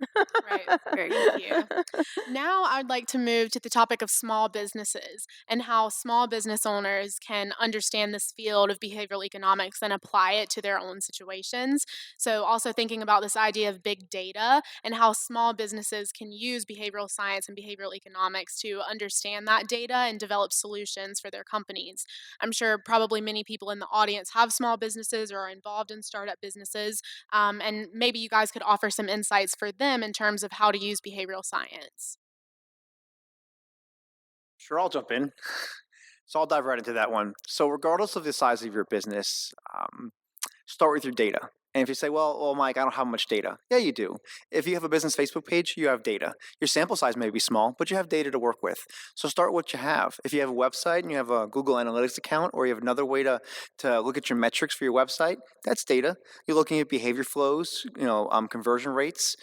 Right. Very good. Thank you. Now I'd like to move to the topic of small businesses and how small business owners can understand this field of behavioral economics and apply it to their own situations. So also thinking about this idea of big data and how small businesses can use behavioral science and behavioral economics to understand that data and develop solutions for their companies. I'm sure probably many people in the audience have small businesses or are involved in startup businesses, and maybe you guys could offer some insights for them in terms of how to use behavioral science. Sure, I'll jump in. So I'll dive right into that one. So regardless of the size of your business, start with your data. And if you say, well, Mike, I don't have much data. Yeah, you do. If you have a business Facebook page, you have data. Your sample size may be small, but you have data to work with. So start what you have. If you have a website and you have a Google Analytics account, or you have another way to look at your metrics for your website, that's data. You're looking at behavior flows, conversion rates,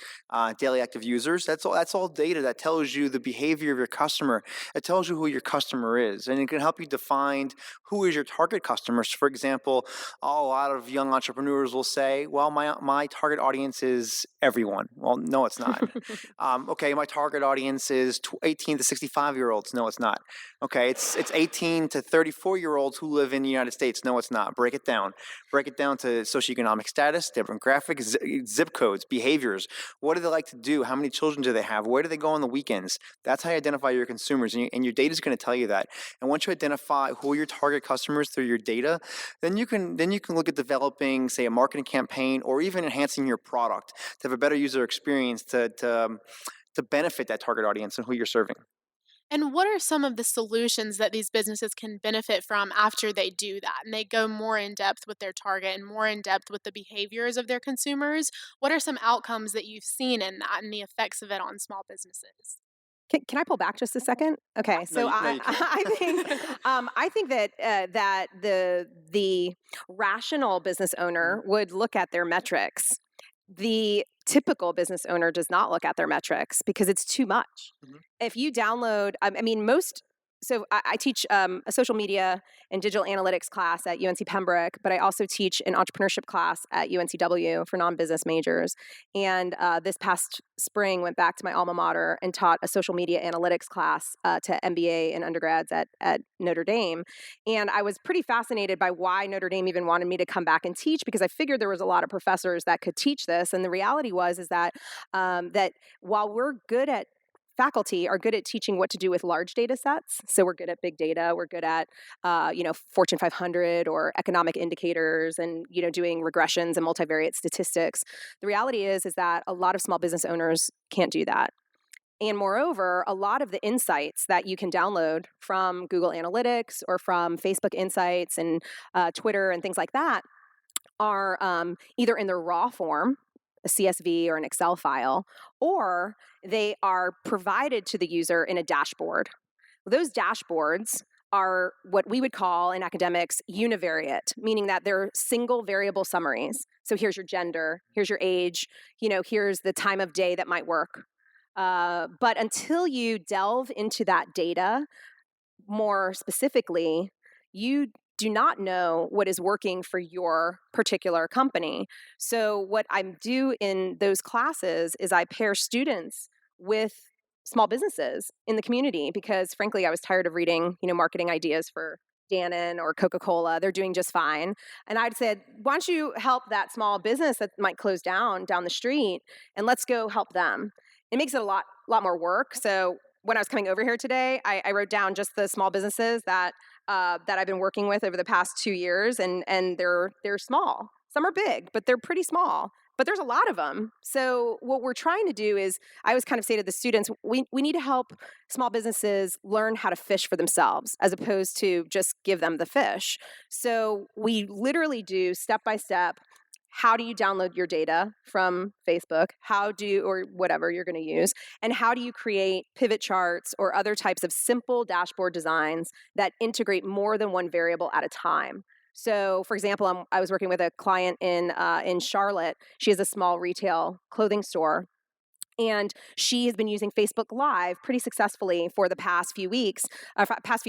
daily active users. That's all data that tells you the behavior of your customer. It tells you who your customer is, and it can help you define who is your target customers. For example, a lot of young entrepreneurs will say, okay, well, my target audience is everyone. Well, no, it's not. Okay, my target audience is 18 to 65-year-olds. No, it's not. Okay, it's 18 to 34-year-olds who live in the United States. No, it's not. Break it down. Break it down to socioeconomic status, demographics, zip codes, behaviors. What do they like to do? How many children do they have? Where do they go on the weekends? That's how you identify your consumers, and your data is going to tell you that. And once you identify who are your target customers through your data, then you can look at developing, say, a marketing campaign, or even enhancing your product to have a better user experience to benefit that target audience and who you're serving. And what are some of the solutions that these businesses can benefit from after they do that and they go more in depth with their target and more in depth with the behaviors of their consumers? What are some outcomes that you've seen in that and the effects of it on small businesses? Can I pull back just a second? Okay, so No, you I think that that the rational business owner would look at their metrics. The typical business owner does not look at their metrics because it's too much. Mhm. If you download, I mean, I teach a social media and digital analytics class at UNC Pembroke, but I also teach an entrepreneurship class at UNCW for non-business majors. And this past spring, went back to my alma mater and taught a social media analytics class to MBA and undergrads at Notre Dame. And I was pretty fascinated by why Notre Dame even wanted me to come back and teach, because I figured there was a lot of professors that could teach this. And the reality is that that while faculty are good at teaching what to do with large data sets. So we're good at big data. We're good at, Fortune 500 or economic indicators and, doing regressions and multivariate statistics. The reality is that a lot of small business owners can't do that. And moreover, a lot of the insights that you can download from Google Analytics or from Facebook Insights and Twitter and things like that are either in their raw form, a CSV or an Excel file, or they are provided to the user in a dashboard. Those dashboards are what we would call in academics univariate, meaning that they're single variable summaries. So here's your gender, here's your age, here's the time of day that might work. But until you delve into that data more specifically, you do not know what is working for your particular company. So what I do in those classes is I pair students with small businesses in the community, because frankly, I was tired of reading, marketing ideas for Dannon or Coca-Cola. They're doing just fine. And I'd said, why don't you help that small business that might close down the street, and let's go help them. It makes it a lot more work. So when I was coming over here today, I wrote down just the small businesses that I've been working with over the past 2 years, and they're small. Some are big, but they're pretty small. But there's a lot of them. So what we're trying to do is, I always kind of say to the students, we need to help small businesses learn how to fish for themselves, as opposed to just give them the fish. So we literally do step by step. How do you download your data from Facebook? Or whatever you're going to use, and how do you create pivot charts or other types of simple dashboard designs that integrate more than one variable at a time? So, for example, I was working with a client in Charlotte. She has a small retail clothing store, and she has been using Facebook Live pretty successfully for the past few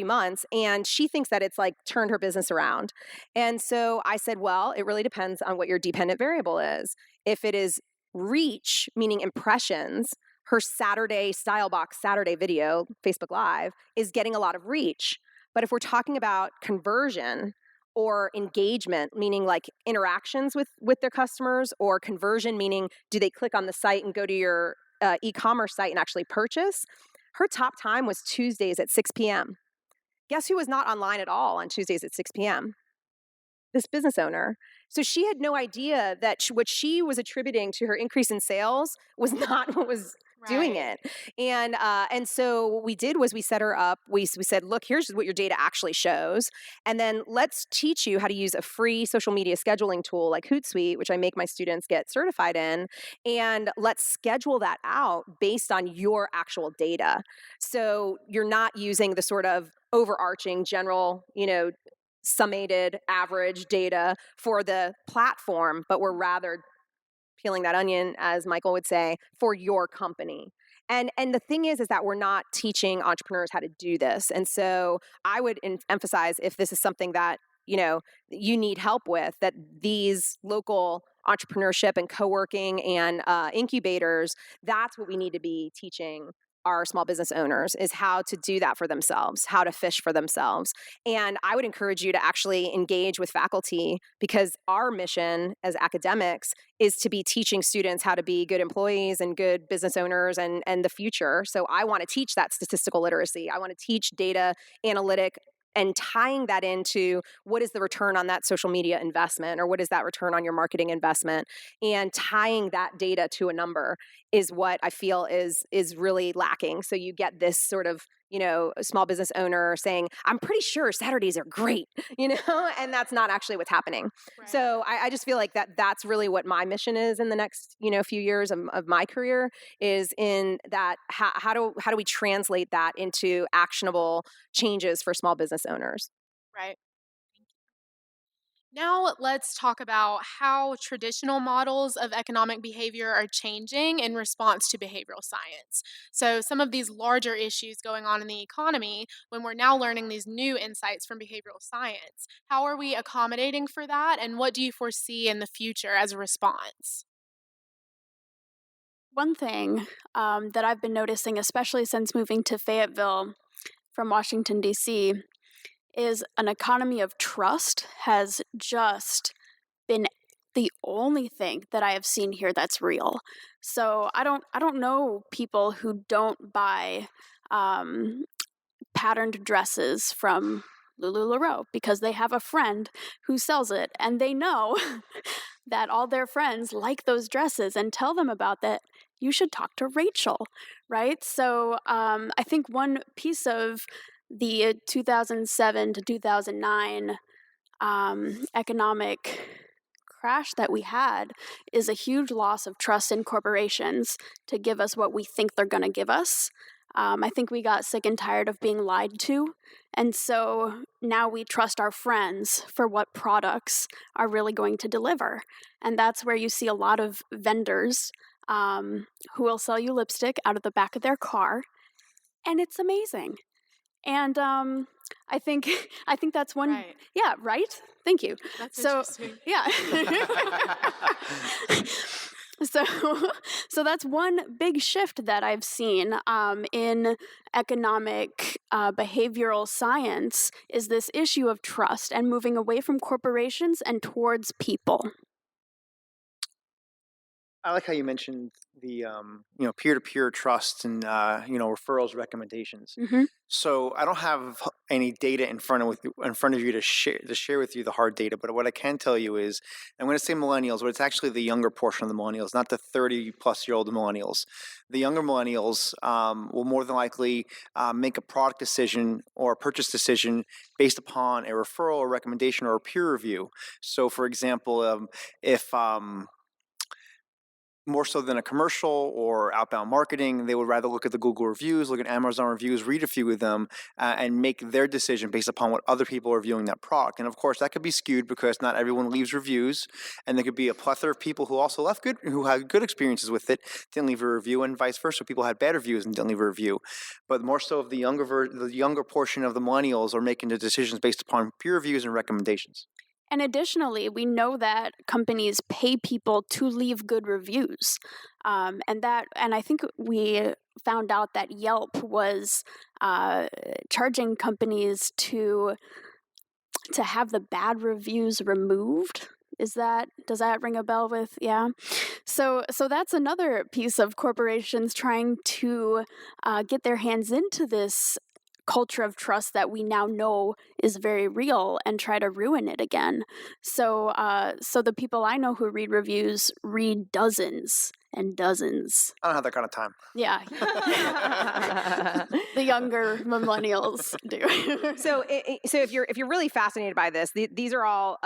months. And she thinks that it's like turned her business around. And so I said, well, it really depends on what your dependent variable is. If it is reach, meaning impressions, her Style Box Saturday video, Facebook Live, is getting a lot of reach. But if we're talking about conversion or engagement, meaning like interactions with their customers, or conversion, meaning do they click on the site and go to your e-commerce site and actually purchase, her top time was Tuesdays at 6 p.m. Guess who was not online at all on Tuesdays at 6 p.m.? This business owner. So she had no idea that what she was attributing to her increase in sales was not what was doing it. And so what we did was we set her up. We said, look, here's what your data actually shows. And then let's teach you how to use a free social media scheduling tool like Hootsuite, which I make my students get certified in. And let's schedule that out based on your actual data. So you're not using the sort of overarching general, summated average data for the platform, but we're rather peeling that onion, as Michael would say, for your company. And the thing is that we're not teaching entrepreneurs how to do this. And so I would emphasize, if this is something that you need help with, that these local entrepreneurship and co-working and incubators, that's what we need to be teaching our small business owners, is how to do that for themselves, how to fish for themselves. And I would encourage you to actually engage with faculty, because our mission as academics is to be teaching students how to be good employees and good business owners and the future. So I want to teach that statistical literacy. I want to teach data analytic, and tying that into what is the return on that social media investment, or what is that return on your marketing investment, and tying that data to a number is what I feel is really lacking. So you get this sort of, small business owner saying, I'm pretty sure Saturdays are great, and that's not actually what's happening. Right. So I just feel like that's really what my mission is in the next, few years of my career, is in that how do we translate that into actionable changes for small business owners? Right. Now let's talk about how traditional models of economic behavior are changing in response to behavioral science. So some of these larger issues going on in the economy, when we're now learning these new insights from behavioral science, how are we accommodating for that, and what do you foresee in the future as a response? One thing that I've been noticing, especially since moving to Fayetteville from Washington, D.C., is an economy of trust has just been the only thing that I have seen here that's real. So I don't know people who don't buy patterned dresses from Lululemon because they have a friend who sells it, and they know that all their friends like those dresses and tell them about that. You should talk to Rachel, right? So I think one piece of the 2007 to 2009 economic crash that we had is a huge loss of trust in corporations to give us what we think they're going to give us. I think we got sick and tired of being lied to, and so now we trust our friends for what products are really going to deliver. And that's where you see a lot of vendors who will sell you lipstick out of the back of their car, and it's amazing. And I think that's one. Right. Yeah, right. Thank you. That's so interesting. yeah. So that's one big shift that I've seen in economic behavioral science, is this issue of trust and moving away from corporations and towards people. I like how you mentioned the peer-to-peer trust and referrals, recommendations. Mm-hmm. So I don't have any data in front of you to share with you the hard data, but what I can tell you is, I'm going to say millennials, but it's actually the younger portion of the millennials, not the 30-plus-year-old millennials. The younger millennials will more than likely make a product decision or a purchase decision based upon a referral, or recommendation, or a peer review. So, for example, if more so than a commercial or outbound marketing, they would rather look at the Google reviews, look at Amazon reviews, read a few of them, and make their decision based upon what other people are viewing that product. And of course, that could be skewed because not everyone leaves reviews, and there could be a plethora of people who also who had good experiences with it, didn't leave a review, and vice versa. People had bad reviews and didn't leave a review. But more so, of the younger portion of the millennials are making the decisions based upon peer reviews and recommendations. And additionally, we know that companies pay people to leave good reviews, and I think we found out that Yelp was charging companies to have the bad reviews removed. Does that ring a bell with? Yeah. So that's another piece of corporations trying to get their hands into this culture of trust that we now know is very real and try to ruin it again. So the people I know who read reviews read dozens and dozens. I don't have that kind of time. Yeah. The younger millennials do. So if you're really fascinated by this, these are all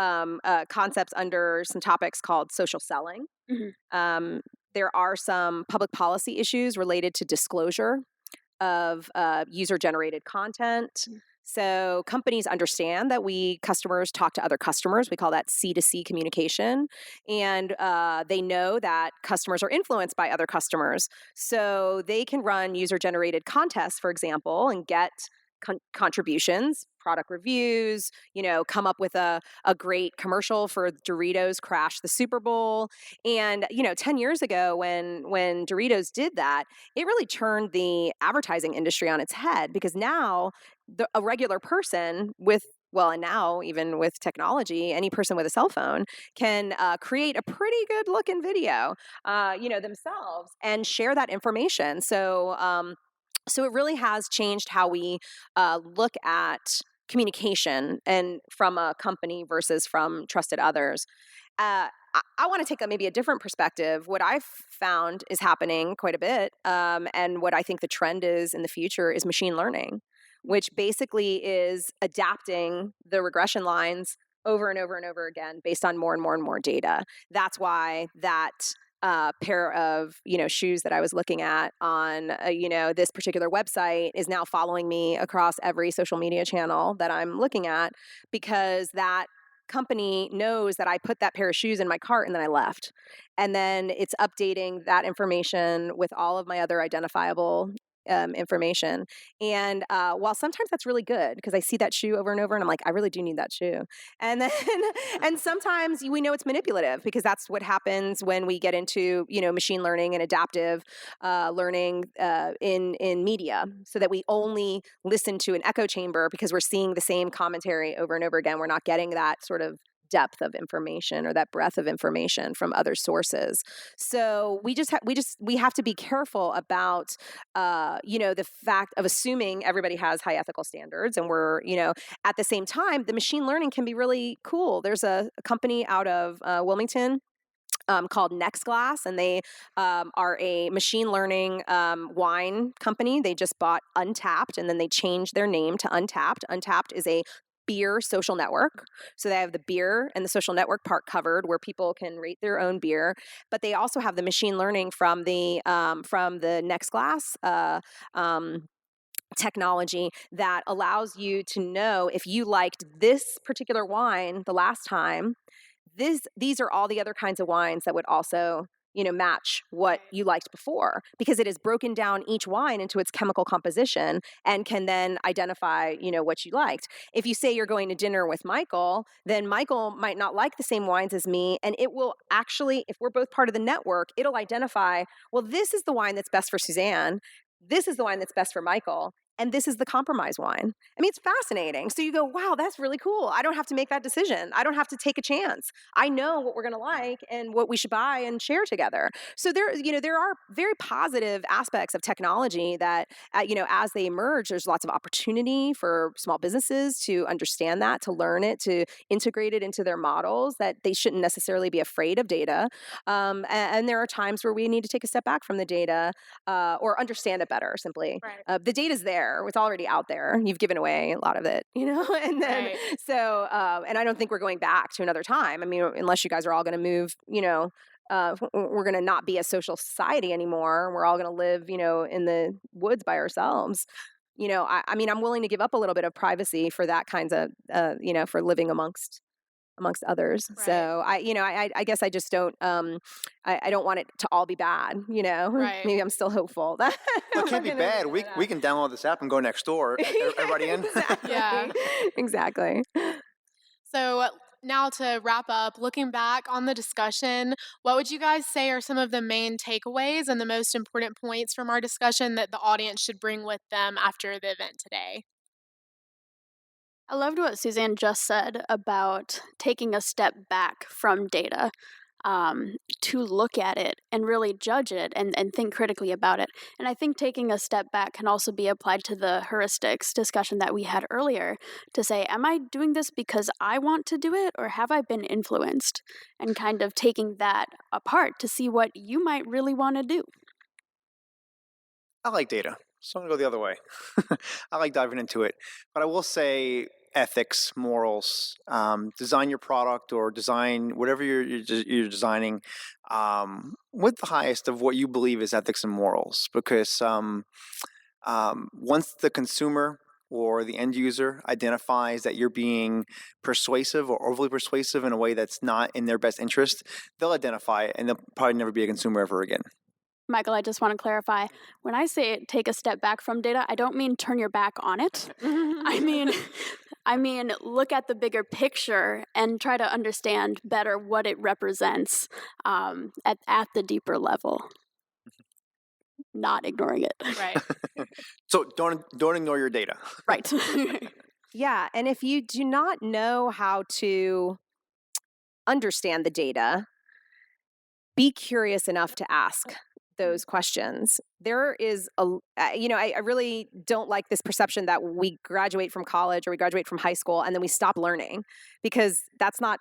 concepts under some topics called social selling. Mm-hmm. There are some public policy issues related to disclosure of user-generated content. So companies understand that customers talk to other customers. We call that C2C communication. And they know that customers are influenced by other customers. So they can run user-generated contests, for example, and get contributions, product reviews, come up with a great commercial for Doritos Crash the Super Bowl. And, 10 years ago when Doritos did that, it really turned the advertising industry on its head, because now a regular person and now even with technology, any person with a cell phone can create a pretty good looking video, themselves, and share that information. So it really has changed how we look at communication, and from a company versus from trusted others. I want to take maybe a different perspective. What I've found is happening quite a bit, and what I think the trend is in the future, is machine learning, which basically is adapting the regression lines over and over and over again based on more and more and more data. That's why that pair of shoes that I was looking at on this particular website is now following me across every social media channel that I'm looking at, because that company knows that I put that pair of shoes in my cart and then I left, and then it's updating that information with all of my other identifiable information. And while sometimes that's really good, because I see that shoe over and over and I'm like, I really do need that shoe. And then and sometimes we know it's manipulative, because that's what happens when we get into machine learning and adaptive learning in media, so that we only listen to an echo chamber because we're seeing the same commentary over and over again. We're not getting that sort of depth of information or that breadth of information from other sources. So we have to be careful about the fact of assuming everybody has high ethical standards, and we're at the same time, the machine learning can be really cool. There's a company out of Wilmington called NextGlass, and they are a machine learning wine company. They just bought Untapped, and then they changed their name to Untapped. Untapped is a beer social network. So they have the beer and the social network part covered, where people can rate their own beer, but they also have the machine learning from the NextGlass technology that allows you to know if you liked this particular wine the last time. These are all the other kinds of wines that would also match what you liked before, because it has broken down each wine into its chemical composition and can then identify, what you liked. If you say you're going to dinner with Michael, then Michael might not like the same wines as me, and it will actually, if we're both part of the network, it'll identify, well, this is the wine that's best for Suzanne, this is the wine that's best for Michael, and this is the compromise wine. I mean, it's fascinating. So you go, wow, that's really cool. I don't have to make that decision. I don't have to take a chance. I know what we're going to like and what we should buy and share together. So there are very positive aspects of technology that, as they emerge, there's lots of opportunity for small businesses to understand that, to learn it, to integrate it into their models, that they shouldn't necessarily be afraid of data. And there are times where we need to take a step back from the data or understand it better, simply. Right. The data's there. It's already out there. You've given away a lot of it, and then, Right. so, and I don't think we're going back to another time. I mean, unless you guys are all going to move, we're going to not be a social society anymore. We're all going to live, in the woods by ourselves. I mean, I'm willing to give up a little bit of privacy for that kinds of, for living amongst others. Right. So I guess I just don't, I don't want it to all be bad, Right. Maybe I'm still hopeful. Well, it can't be bad. We can download this app and go next door. Everybody in? Exactly. Yeah. Exactly. So now, to wrap up, looking back on the discussion, what would you guys say are some of the main takeaways and the most important points from our discussion that the audience should bring with them after the event today? I loved what Suzanne just said about taking a step back from data to look at it and really judge it and think critically about it. And I think taking a step back can also be applied to the heuristics discussion that we had earlier, to say, am I doing this because I want to do it, or have I been influenced? And kind of taking that apart to see what you might really want to do. I like data, so I'm going to go the other way. I like diving into it. But I will say ethics, morals, design your product or design whatever you're designing with the highest of what you believe is ethics and morals. Because once the consumer or the end user identifies that you're being persuasive or overly persuasive in a way that's not in their best interest, they'll identify it and they'll probably never be a consumer ever again. Michael, I just want to clarify. When I say take a step back from data, I don't mean turn your back on it. I mean look at the bigger picture and try to understand better what it represents at the deeper level. Not ignoring it. Right. So don't ignore your data. Right. Yeah, and if you do not know how to understand the data, be curious enough to ask those questions. There is I really don't like this perception that we graduate from college or we graduate from high school and then we stop learning, because that's not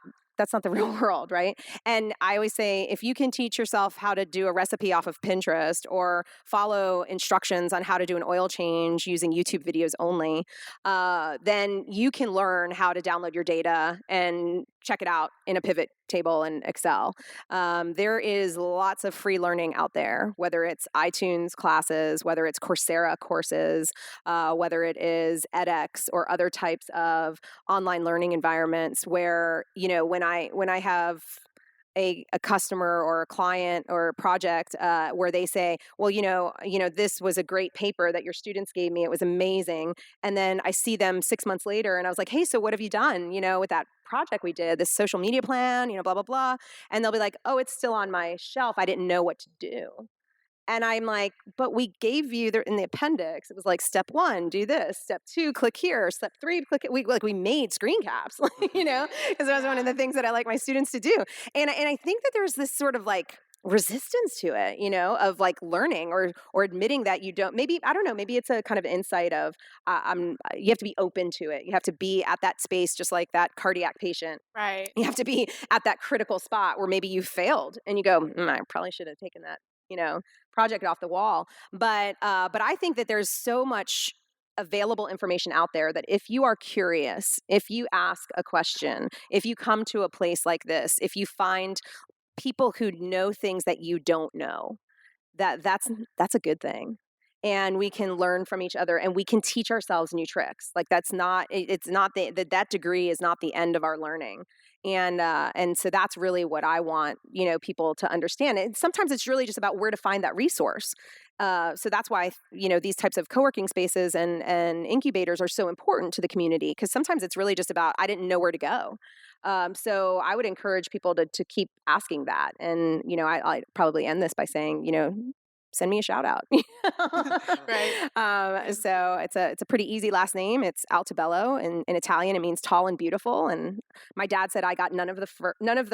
the real world, right? And I always say, if you can teach yourself how to do a recipe off of Pinterest or follow instructions on how to do an oil change using YouTube videos only, then you can learn how to download your data and check it out in a pivot table in Excel. There is lots of free learning out there, whether it's iTunes classes, whether it's Coursera courses, whether it is edX or other types of online learning environments where, when I have a customer or a client or a project where they say, well, this was a great paper that your students gave me. It was amazing. And then I see them 6 months later and I was like, hey, so what have you done, with that project we did, this social media plan, blah, blah, blah. And they'll be like, oh, it's still on my shelf. I didn't know what to do. And I'm like, but we gave you in the appendix, it was like, step 1, do this. Step 2, click here. Step 3, click it. We made screen caps, because that was one of the things that I like my students to do. And I think that there's this sort of like resistance to it, of like learning or admitting that you don't. Maybe, I don't know, maybe it's a kind of insight of you have to be open to it. You have to be at that space, just like that cardiac patient. Right. You have to be at that critical spot where maybe you failed and you go, I probably should have taken that, project off the wall. But I think that there's so much available information out there that if you are curious, if you ask a question, if you come to a place like this, if you find people who know things that you don't know, that's a good thing. And we can learn from each other and we can teach ourselves new tricks. Like that degree is not the end of our learning. And so that's really what I want, people to understand. And sometimes it's really just about where to find that resource. So that's why, these types of co-working spaces and incubators are so important to the community, because sometimes it's really just about, I didn't know where to go. So I would encourage people to keep asking that. And, I probably end this by saying, send me a shout out. Right. So it's a pretty easy last name. It's Altobello. In Italian, it means tall and beautiful. And my dad said I got none of the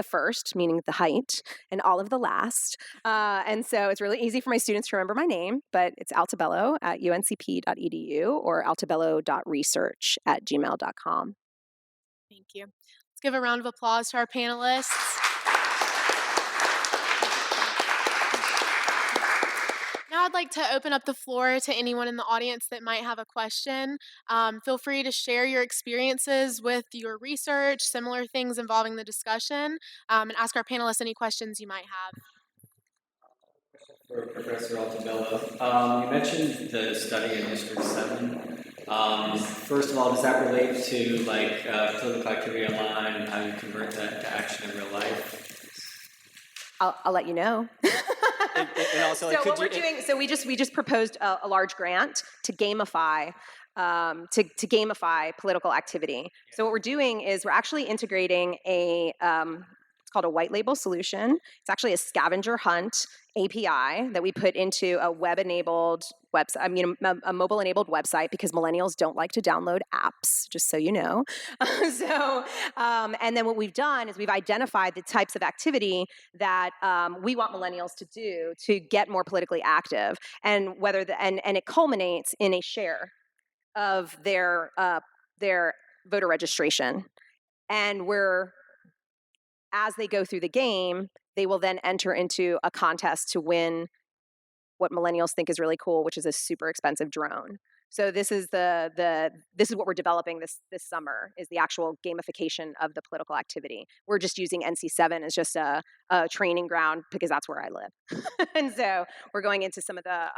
first, meaning the height, and all of the last. And so it's really easy for my students to remember my name, but it's Altobello at uncp.edu or altobello.research@gmail.com. Thank you. Let's give a round of applause to our panelists. Now I'd like to open up the floor to anyone in the audience that might have a question. Feel free to share your experiences with your research, similar things involving the discussion, and ask our panelists any questions you might have. For Professor Altobello, you mentioned the study in District 7. First of all, does that relate to political activity online and how you convert that to action in real life? I'll let you know. And also, so what we're doing, so we just proposed a large grant to gamify political activity. So what we're doing is we're actually integrating it's called a white label solution. It's actually a scavenger hunt API that we put into a web-enabled website, a mobile-enabled website, because millennials don't like to download apps, just so you know. And then what we've done is we've identified the types of activity that we want millennials to do to get more politically active, and and it culminates in a share of their voter registration. And as they go through the game, they will then enter into a contest to win what millennials think is really cool, which is a super expensive drone. So this is this is what we're developing this summer, is the actual gamification of the political activity. We're just using NC7 as just a training ground because that's where I live. And so we're going into some of the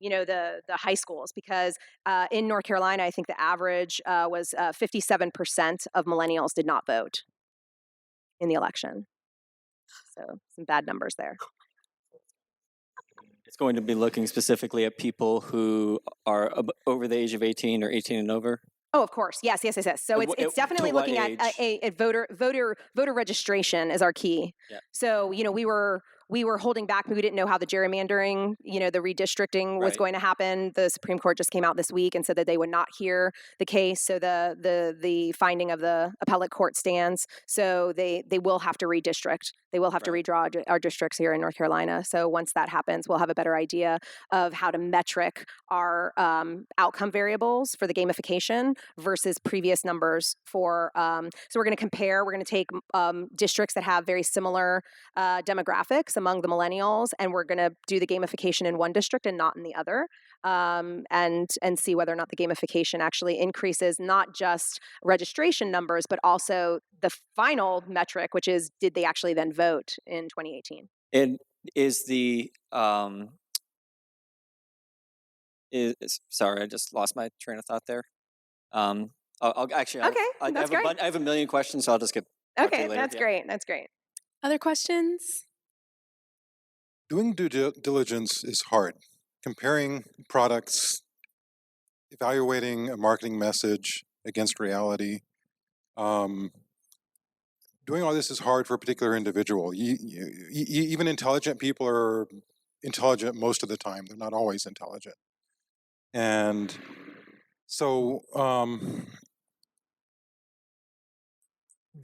the high schools, because in North Carolina, I think the average was 57% of millennials did not vote in the election. So some bad numbers there. it's going to be looking specifically at people who are over the age of 18 or 18 and over? Oh, of course. Yes. So it's definitely to what looking at a voter registration as our key. Yeah. So, we were holding back. We didn't know how the gerrymandering, the redistricting was Right. going to happen. The Supreme Court just came out this week and said that they would not hear the case. So the finding of the appellate court stands. So they will have to redistrict. They will have to redraw our districts here in North Carolina. So once that happens, we'll have a better idea of how to metric our outcome variables for the gamification versus previous numbers for. So we're going to compare. We're going to take districts that have very similar demographics among the millennials, and we're going to do the gamification in one district and not in the other, and see whether or not the gamification actually increases not just registration numbers, but also the final metric, which is did they actually then vote in 2018? And is the sorry, I just lost my train of thought there. I'll actually. Okay, I that's great. I have a million questions, so I'll just get. back to you Okay, later. that's Yeah. great. That's great. Other questions? Doing due diligence is hard. Comparing products, evaluating a marketing message against reality. Doing all this is hard for a particular individual. Even intelligent people are intelligent most of the time. They're not always intelligent. And so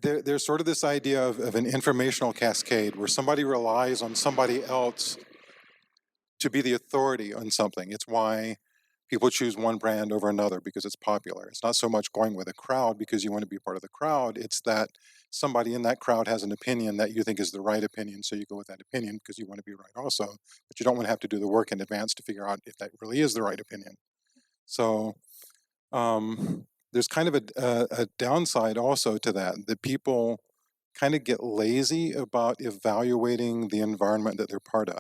there's sort of this idea of an informational cascade where somebody relies on somebody else to be the authority on something. It's why people choose one brand over another, because it's popular. It's not so much going with a crowd because you want to be part of the crowd. It's that somebody in that crowd has an opinion that you think is the right opinion, so you go with that opinion because you want to be right also, but you don't want to have to do the work in advance to figure out if that really is the right opinion. So there's kind of a downside also to that people kind of get lazy about evaluating the environment that they're part of.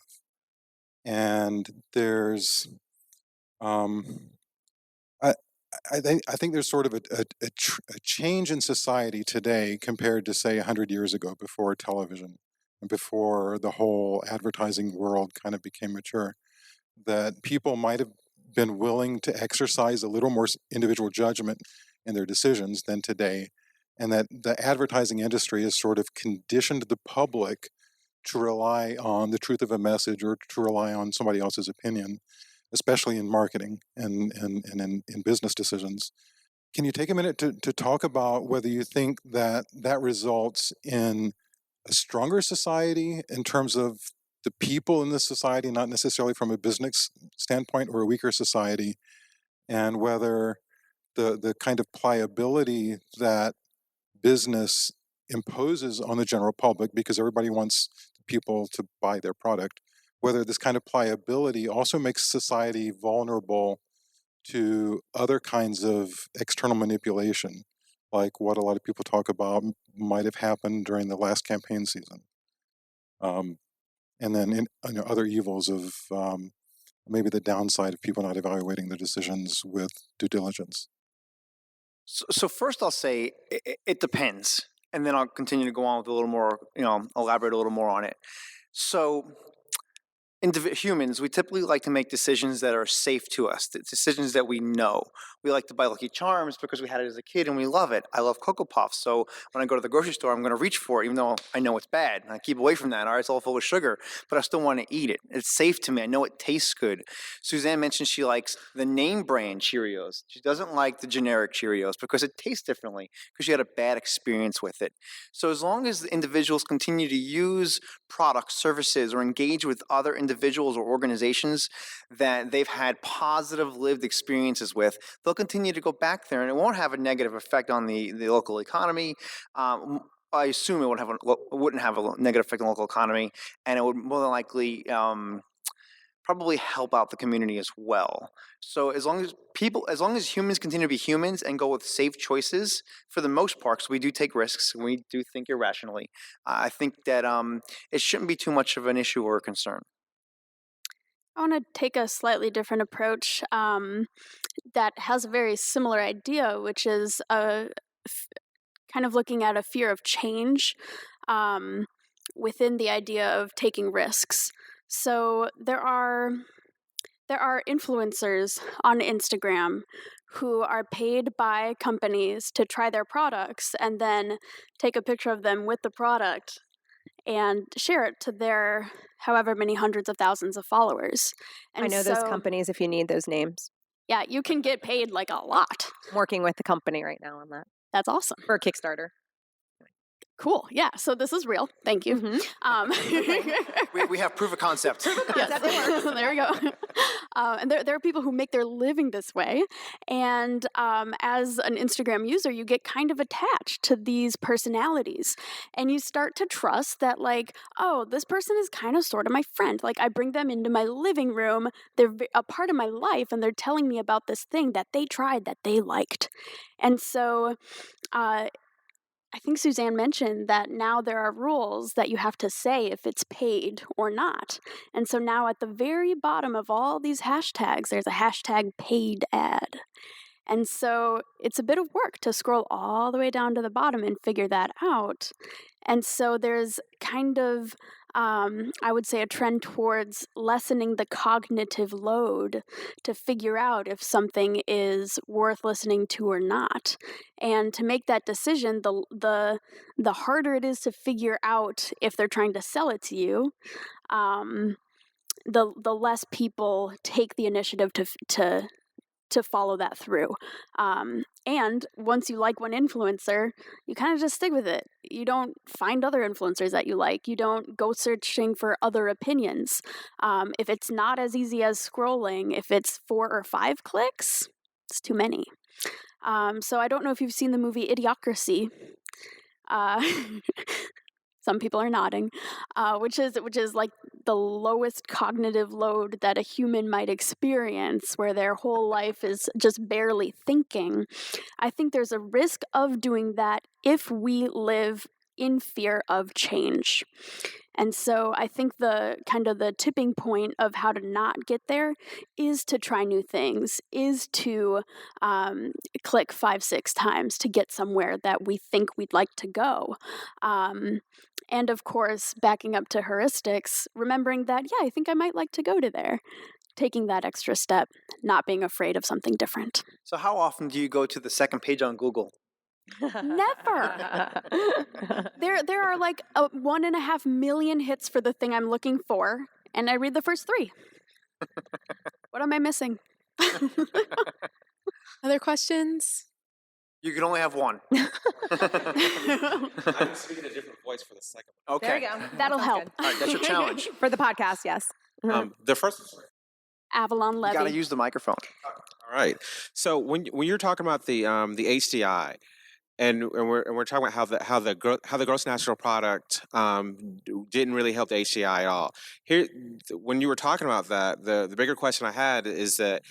And there's, I think there's sort of a change in society today compared to, say, 100 years ago, before television and before the whole advertising world kind of became mature, that people might have been willing to exercise a little more individual judgment in their decisions than today, and that the advertising industry has sort of conditioned the public to rely on the truth of a message or to rely on somebody else's opinion, especially in marketing and in business decisions. Can you take a minute to talk about whether you think that results in a stronger society in terms of the people in the society, not necessarily from a business standpoint, or a weaker society, and whether the kind of pliability that business imposes on the general public, because everybody wants people to buy their product, whether this kind of pliability also makes society vulnerable to other kinds of external manipulation, like what a lot of people talk about might have happened during the last campaign season. And then other evils of maybe the downside of people not evaluating their decisions with due diligence. So first I'll say it depends, and then I'll continue to go on with a little more, elaborate a little more on it. So humans, we typically like to make decisions that are safe to us, decisions that we know. We like to buy Lucky Charms because we had it as a kid and we love it. I love Cocoa Puffs, so when I go to the grocery store, I'm going to reach for it, even though I know it's bad. And I keep away from that. All right, it's all full of sugar, but I still want to eat it. It's safe to me. I know it tastes good. Suzanne mentioned she likes the name brand Cheerios. She doesn't like the generic Cheerios because it tastes differently, because she had a bad experience with it. So as long as the individuals continue to use products, services, or engage with other individuals or organizations that they've had positive lived experiences with, they'll continue to go back there, and it won't have a negative effect on the local economy. I assume it wouldn't have a negative effect on the local economy, and it would more than likely probably help out the community as well. So as long as humans continue to be humans and go with safe choices, for the most part, because we do take risks and we do think irrationally, I think that it shouldn't be too much of an issue or a concern. I want to take a slightly different approach that has a very similar idea, which is kind of looking at a fear of change within the idea of taking risks. So there are influencers on Instagram who are paid by companies to try their products and then take a picture of them with the product and share it to their however many hundreds of thousands of followers. And I know those so, companies if you need those names. Yeah, you can get paid like a lot. I'm working with the company right now on that. That's awesome. For a Kickstarter. Cool. Yeah. So this is real. Thank you. We have proof of concept. Yes. There we go. And there are people who make their living this way. And as an Instagram user, you get kind of attached to these personalities. And you start to trust that, like, oh, this person is kind of sort of my friend. Like, I bring them into my living room. They're a part of my life. And they're telling me about this thing that they tried that they liked. And so I think Suzanne mentioned that now there are rules that you have to say if it's paid or not. And so now at the very bottom of all these hashtags, there's a hashtag paid ad. And so it's a bit of work to scroll all the way down to the bottom and figure that out. And so there's kind of, I would say, a trend towards lessening the cognitive load to figure out if something is worth listening to or not. And to make that decision, the harder it is to figure out if they're trying to sell it to you, the less people take the initiative to follow that through. And once you like one influencer, you kind of just stick with it. You don't find other influencers that you like. You don't go searching for other opinions. If it's not as easy as scrolling, if it's 4 or 5 clicks, it's too many. So I don't know if you've seen the movie Idiocracy. Some people are nodding, which is like the lowest cognitive load that a human might experience, where their whole life is just barely thinking. I think there's a risk of doing that if we live in fear of change. And so I think the tipping point of how to not get there is to try new things, is to click 5-6 times to get somewhere that we think we'd like to go. And of course, backing up to heuristics, remembering that, yeah, I think I might like to go to there. Taking that extra step, not being afraid of something different. So how often do you go to the second page on Google? Never. There are like 1.5 million hits for the thing I'm looking for, and I read the first 3. What am I missing? Other questions? You can only have one. I'm speaking a different voice for the second one. Okay. There you go. That'll help. All right, that's your challenge. For the podcast, yes. The first. Avalon Levey. You got to use the microphone. All right. So when you're talking about the HDI, and we're talking about how the gross national product didn't really help the HDI at all. Here, when you were talking about that, the bigger question I had is that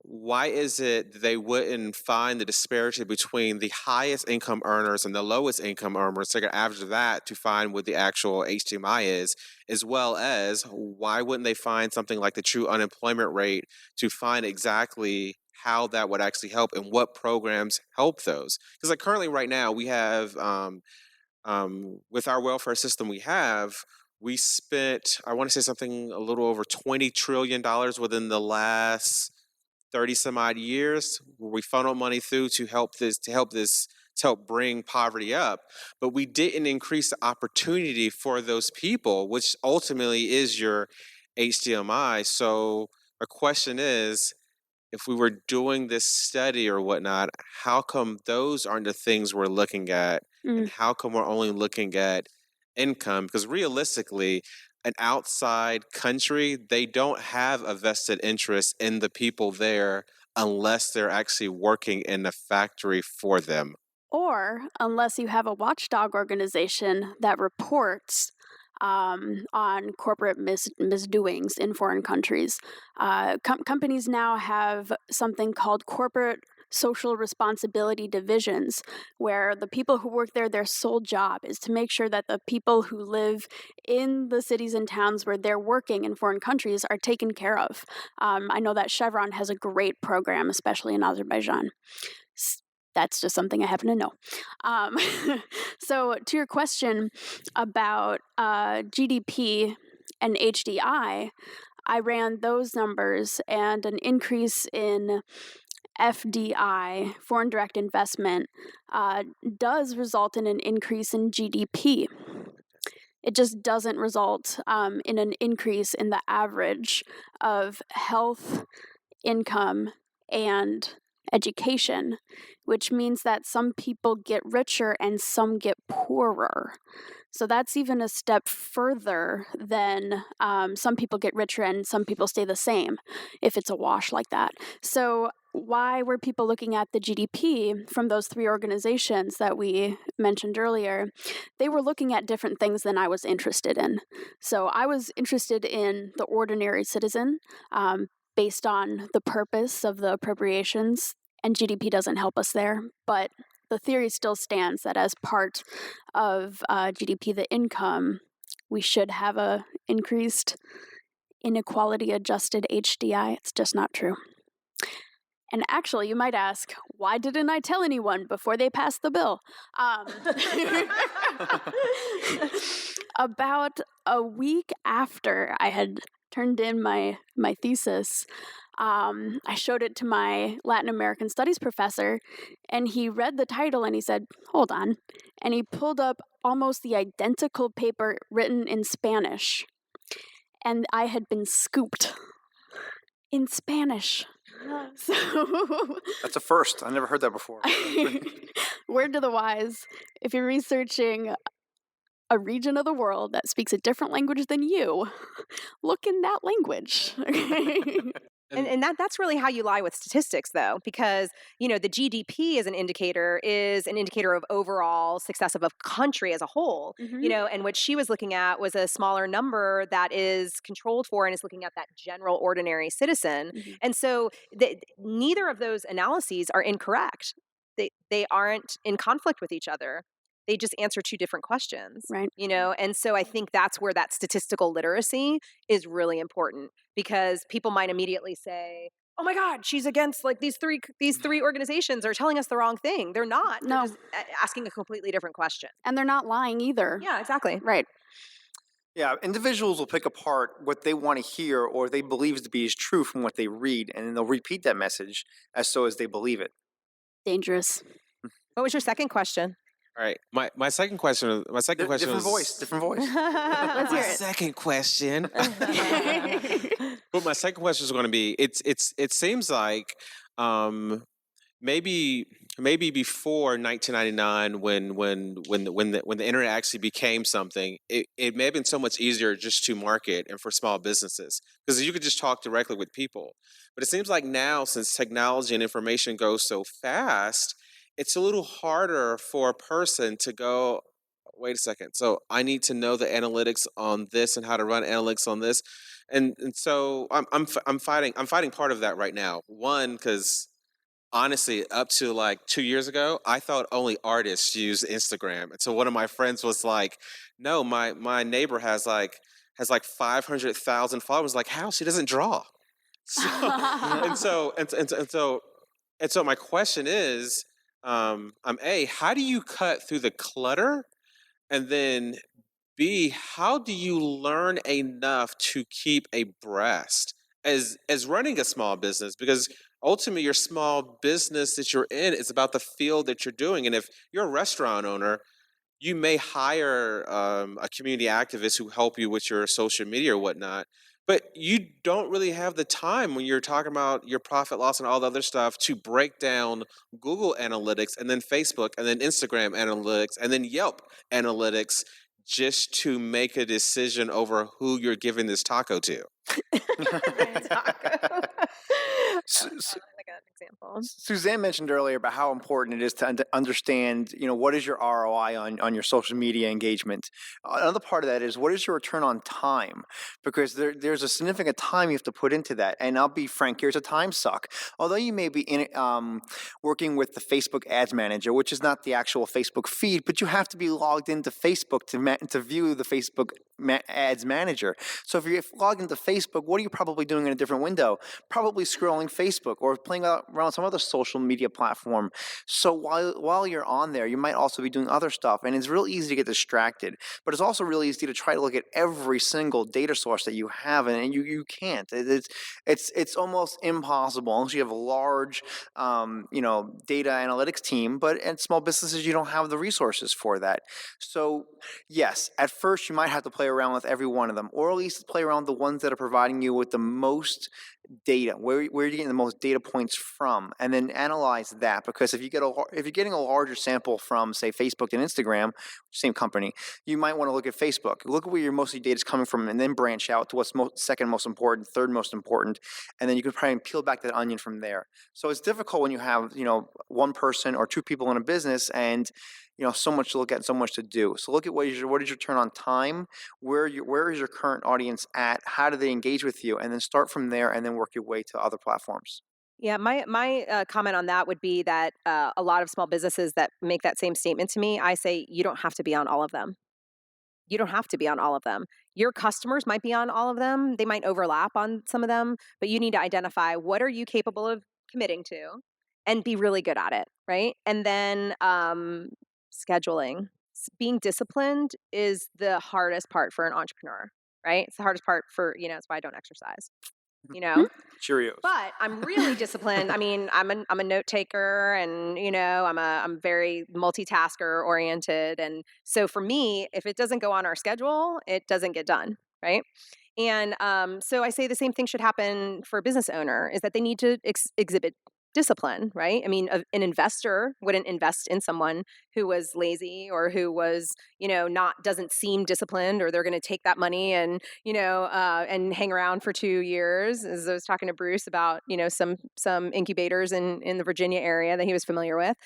why is it they wouldn't find the disparity between the highest income earners and the lowest income earners, take an average of that to find what the actual HDMI is, as well as why wouldn't they find something like the true unemployment rate to find exactly how that would actually help and what programs help those? Because like currently right now we have, with our welfare system we spent, I want to say something a little over $20 trillion within the last 30 some odd years, where we funneled money through to help bring poverty up, but we didn't increase the opportunity for those people, which ultimately is your HDMI. So my question is, if we were doing this study or whatnot, how come those aren't the things we're looking at? And how come we're only looking at income? Because realistically, an outside country, they don't have a vested interest in the people there unless they're actually working in a factory for them. Or unless you have a watchdog organization that reports on corporate misdoings in foreign countries. Companies now have something called corporate social responsibility divisions, where the people who work there, their sole job is to make sure that the people who live in the cities and towns where they're working in foreign countries are taken care of. I know that Chevron has a great program, especially in Azerbaijan. That's just something I happen to know. So to your question about GDP and HDI, I ran those numbers, and an increase in FDI, foreign direct investment, does result in an increase in GDP. It just doesn't result in an increase in the average of health, income, and education, which means that some people get richer and some get poorer. So that's even a step further than some people get richer and some people stay the same if it's a wash like that. So why were people looking at the GDP from those three organizations that we mentioned earlier? They were looking at different things than I was interested in. So I was interested in the ordinary citizen based on the purpose of the appropriations, and GDP doesn't help us there. But the theory still stands that as part of GDP, the income, we should have a increased inequality-adjusted HDI. It's just not true. And actually, you might ask, why didn't I tell anyone before they passed the bill? About a week after I had turned in my thesis, I showed it to my Latin American studies professor, and he read the title and he said, hold on. And he pulled up almost the identical paper written in Spanish. And I had been scooped in Spanish. So That's a first. I never heard that before. Word to the wise, if you're researching a region of the world that speaks a different language than you, look in that language. And that's really how you lie with statistics, though, because, the GDP as an indicator is an indicator of overall success of a country as a whole, and what she was looking at was a smaller number that is controlled for and is looking at that general ordinary citizen. And so neither of those analyses are incorrect. They aren't in conflict with each other. They just answer two different questions, right? And so I think that's where that statistical literacy is really important, because people might immediately say, "Oh my God, she's against these three organizations are telling us the wrong thing." They're not. No, they're just asking a completely different question, and they're not lying either. Yeah, exactly. Right. Yeah, individuals will pick apart what they want to hear or they believe to be is true from what they read, and then they'll repeat that message as they believe it. Dangerous. What was your second question? All right, my second question. Different voice. Let's hear it. Second question. But my second question is going to be: it seems like maybe before 1999, when the internet actually became something, it may have been so much easier just to market and for small businesses, because you could just talk directly with people. But it seems like now, since technology and information goes so fast, it's a little harder for a person to go, wait a second, so I need to know the analytics on this and how to run analytics on this. And so I'm fighting part of that right now. One, because honestly, up to 2 years ago, I thought only artists use Instagram. And so one of my friends was like, no, my neighbor has 500,000 followers. Like, how? She doesn't draw. So my question is, A, how do you cut through the clutter? And then B, how do you learn enough to keep abreast as running a small business? Because ultimately your small business that you're in is about the field that you're doing. And if you're a restaurant owner, you may hire a community activist who help you with your social media or whatnot. But you don't really have the time when you're talking about your profit loss and all the other stuff to break down Google Analytics and then Facebook and then Instagram Analytics and then Yelp Analytics just to make a decision over who you're giving this taco to. Example. Suzanne mentioned earlier about how important it is to understand, what is your ROI on your social media engagement. Another part of that is, what is your return on time? Because there's a significant time you have to put into that. And I'll be frank, here's a time suck. Although you may be working with the Facebook Ads Manager, which is not the actual Facebook feed, but you have to be logged into Facebook to view the Facebook Ads Manager. So if you're logged into Facebook, what are you probably doing in a different window? Probably scrolling Facebook or playing around some other social media platform. So while you're on there, you might also be doing other stuff, and it's real easy to get distracted. But it's also really easy to try to look at every single data source that you have, and you can't. It's almost impossible unless you have a large data analytics team. But in small businesses, you don't have the resources for that. So yes, at first you might have to play around with every one of them, or at least play around the ones that are providing you with the most data, where are you getting the most data points from, and then analyze that. Because if you're getting a larger sample from, say, Facebook and Instagram, same company, you might want to look at Facebook, look at where your mostly data is coming from, and then branch out to what's second most important, third most important, and then you can probably peel back that onion from there. So it's difficult when you have one person or two people in a business, and so much to look at and so much to do. So look at what is your return on time, where is your current audience at, how do they engage with you, and then start from there, and then work your way to other platforms. Yeah, my comment on that would be that a lot of small businesses that make that same statement to me, I say you don't have to be on all of them. You don't have to be on all of them. Your customers might be on all of them. They might overlap on some of them, but you need to identify what are you capable of committing to and be really good at it, right? And then scheduling. Being disciplined is the hardest part for an entrepreneur, right? It's the hardest part for, it's why I don't exercise, Cheerios. But I'm really disciplined. I mean, I'm a note taker, and I'm very multitasker oriented. And so for me, if it doesn't go on our schedule, it doesn't get done, right? And so I say the same thing should happen for a business owner, is that they need to exhibit discipline, right? I mean, an investor wouldn't invest in someone who was lazy or who was, doesn't seem disciplined, or they're going to take that money and, and hang around for 2 years. As I was talking to Bruce about, some incubators in the Virginia area that he was familiar with,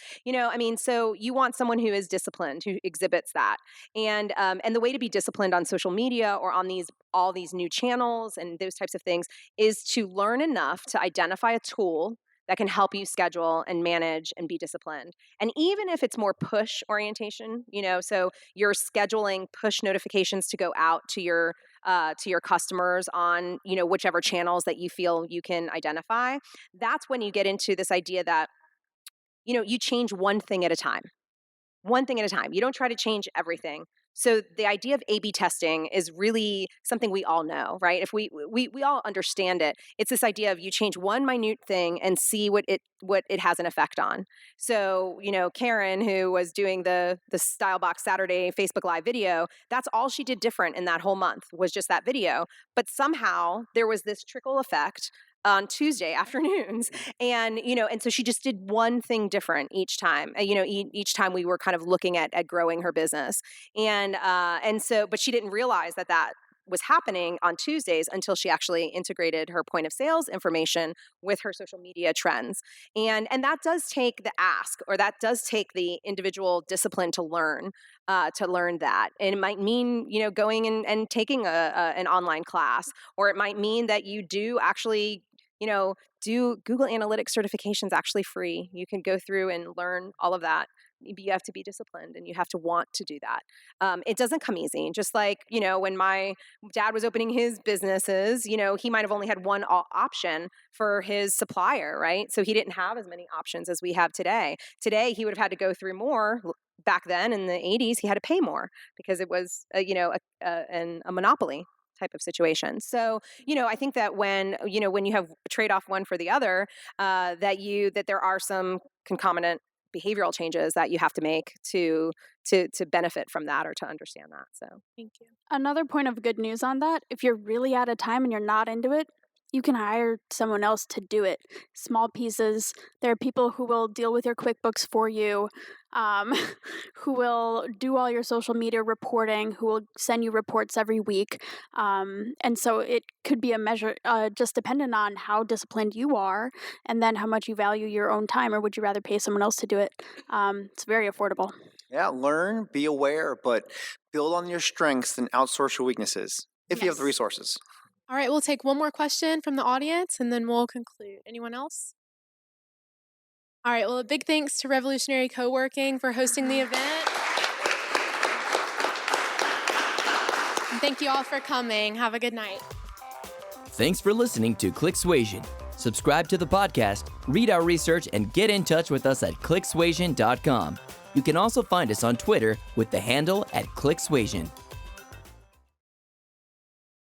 so you want someone who is disciplined, who exhibits that. And the way to be disciplined on social media or on all these new channels and those types of things is to learn enough to identify a tool that can help you schedule and manage and be disciplined. And even if it's more push orientation, so you're scheduling push notifications to go out to your customers on, whichever channels that you feel you can identify, that's when you get into this idea that, you change one thing at a time. One thing at a time. You don't try to change everything. So the idea of A/B testing is really something we all know, right? If we all understand it, it's this idea of you change one minute thing and see what it has an effect on. So, Karen, who was doing the Style Box Saturday Facebook Live video, that's all she did different in that whole month, was just that video. But somehow there was this trickle effect on Tuesday afternoons. And, and so she just did one thing different each time, each time we were kind of looking at growing her business. And so, but she didn't realize that was happening on Tuesdays until she actually integrated her point of sales information with her social media trends. And that does take the ask, or that does take the individual discipline to learn that. And it might mean, going and taking an online class, or it might mean that you do actually do Google Analytics certifications actually free. You can go through and learn all of that. You have to be disciplined, and you have to want to do that. It doesn't come easy. Just like, when my dad was opening his businesses, he might have only had one option for his supplier, right? So he didn't have as many options as we have today. Today, he would have had to go through more. Back then in the 80s, he had to pay more because it was, a monopoly type of situation. So, I think that when you have trade off one for the other, that there are some concomitant behavioral changes that you have to make to benefit from that, or to understand that. So, thank you. Another point of good news on that, if you're really out of time and you're not into it, you can hire someone else to do it. Small pieces. There are people who will deal with your QuickBooks for you, who will do all your social media reporting, who will send you reports every week. And so it could be a measure just dependent on how disciplined you are, and then how much you value your own time, or would you rather pay someone else to do it? It's very affordable. Yeah, learn, be aware, but build on your strengths and outsource your weaknesses if you have the resources. All right, we'll take one more question from the audience, and then we'll conclude. Anyone else? All right, well, a big thanks to Revolutionary Co-working for hosting the event. And thank you all for coming. Have a good night. Thanks for listening to Clicksuasion. Subscribe to the podcast, read our research, and get in touch with us at clicksuasion.com. You can also find us on Twitter with the handle @clicksuasion.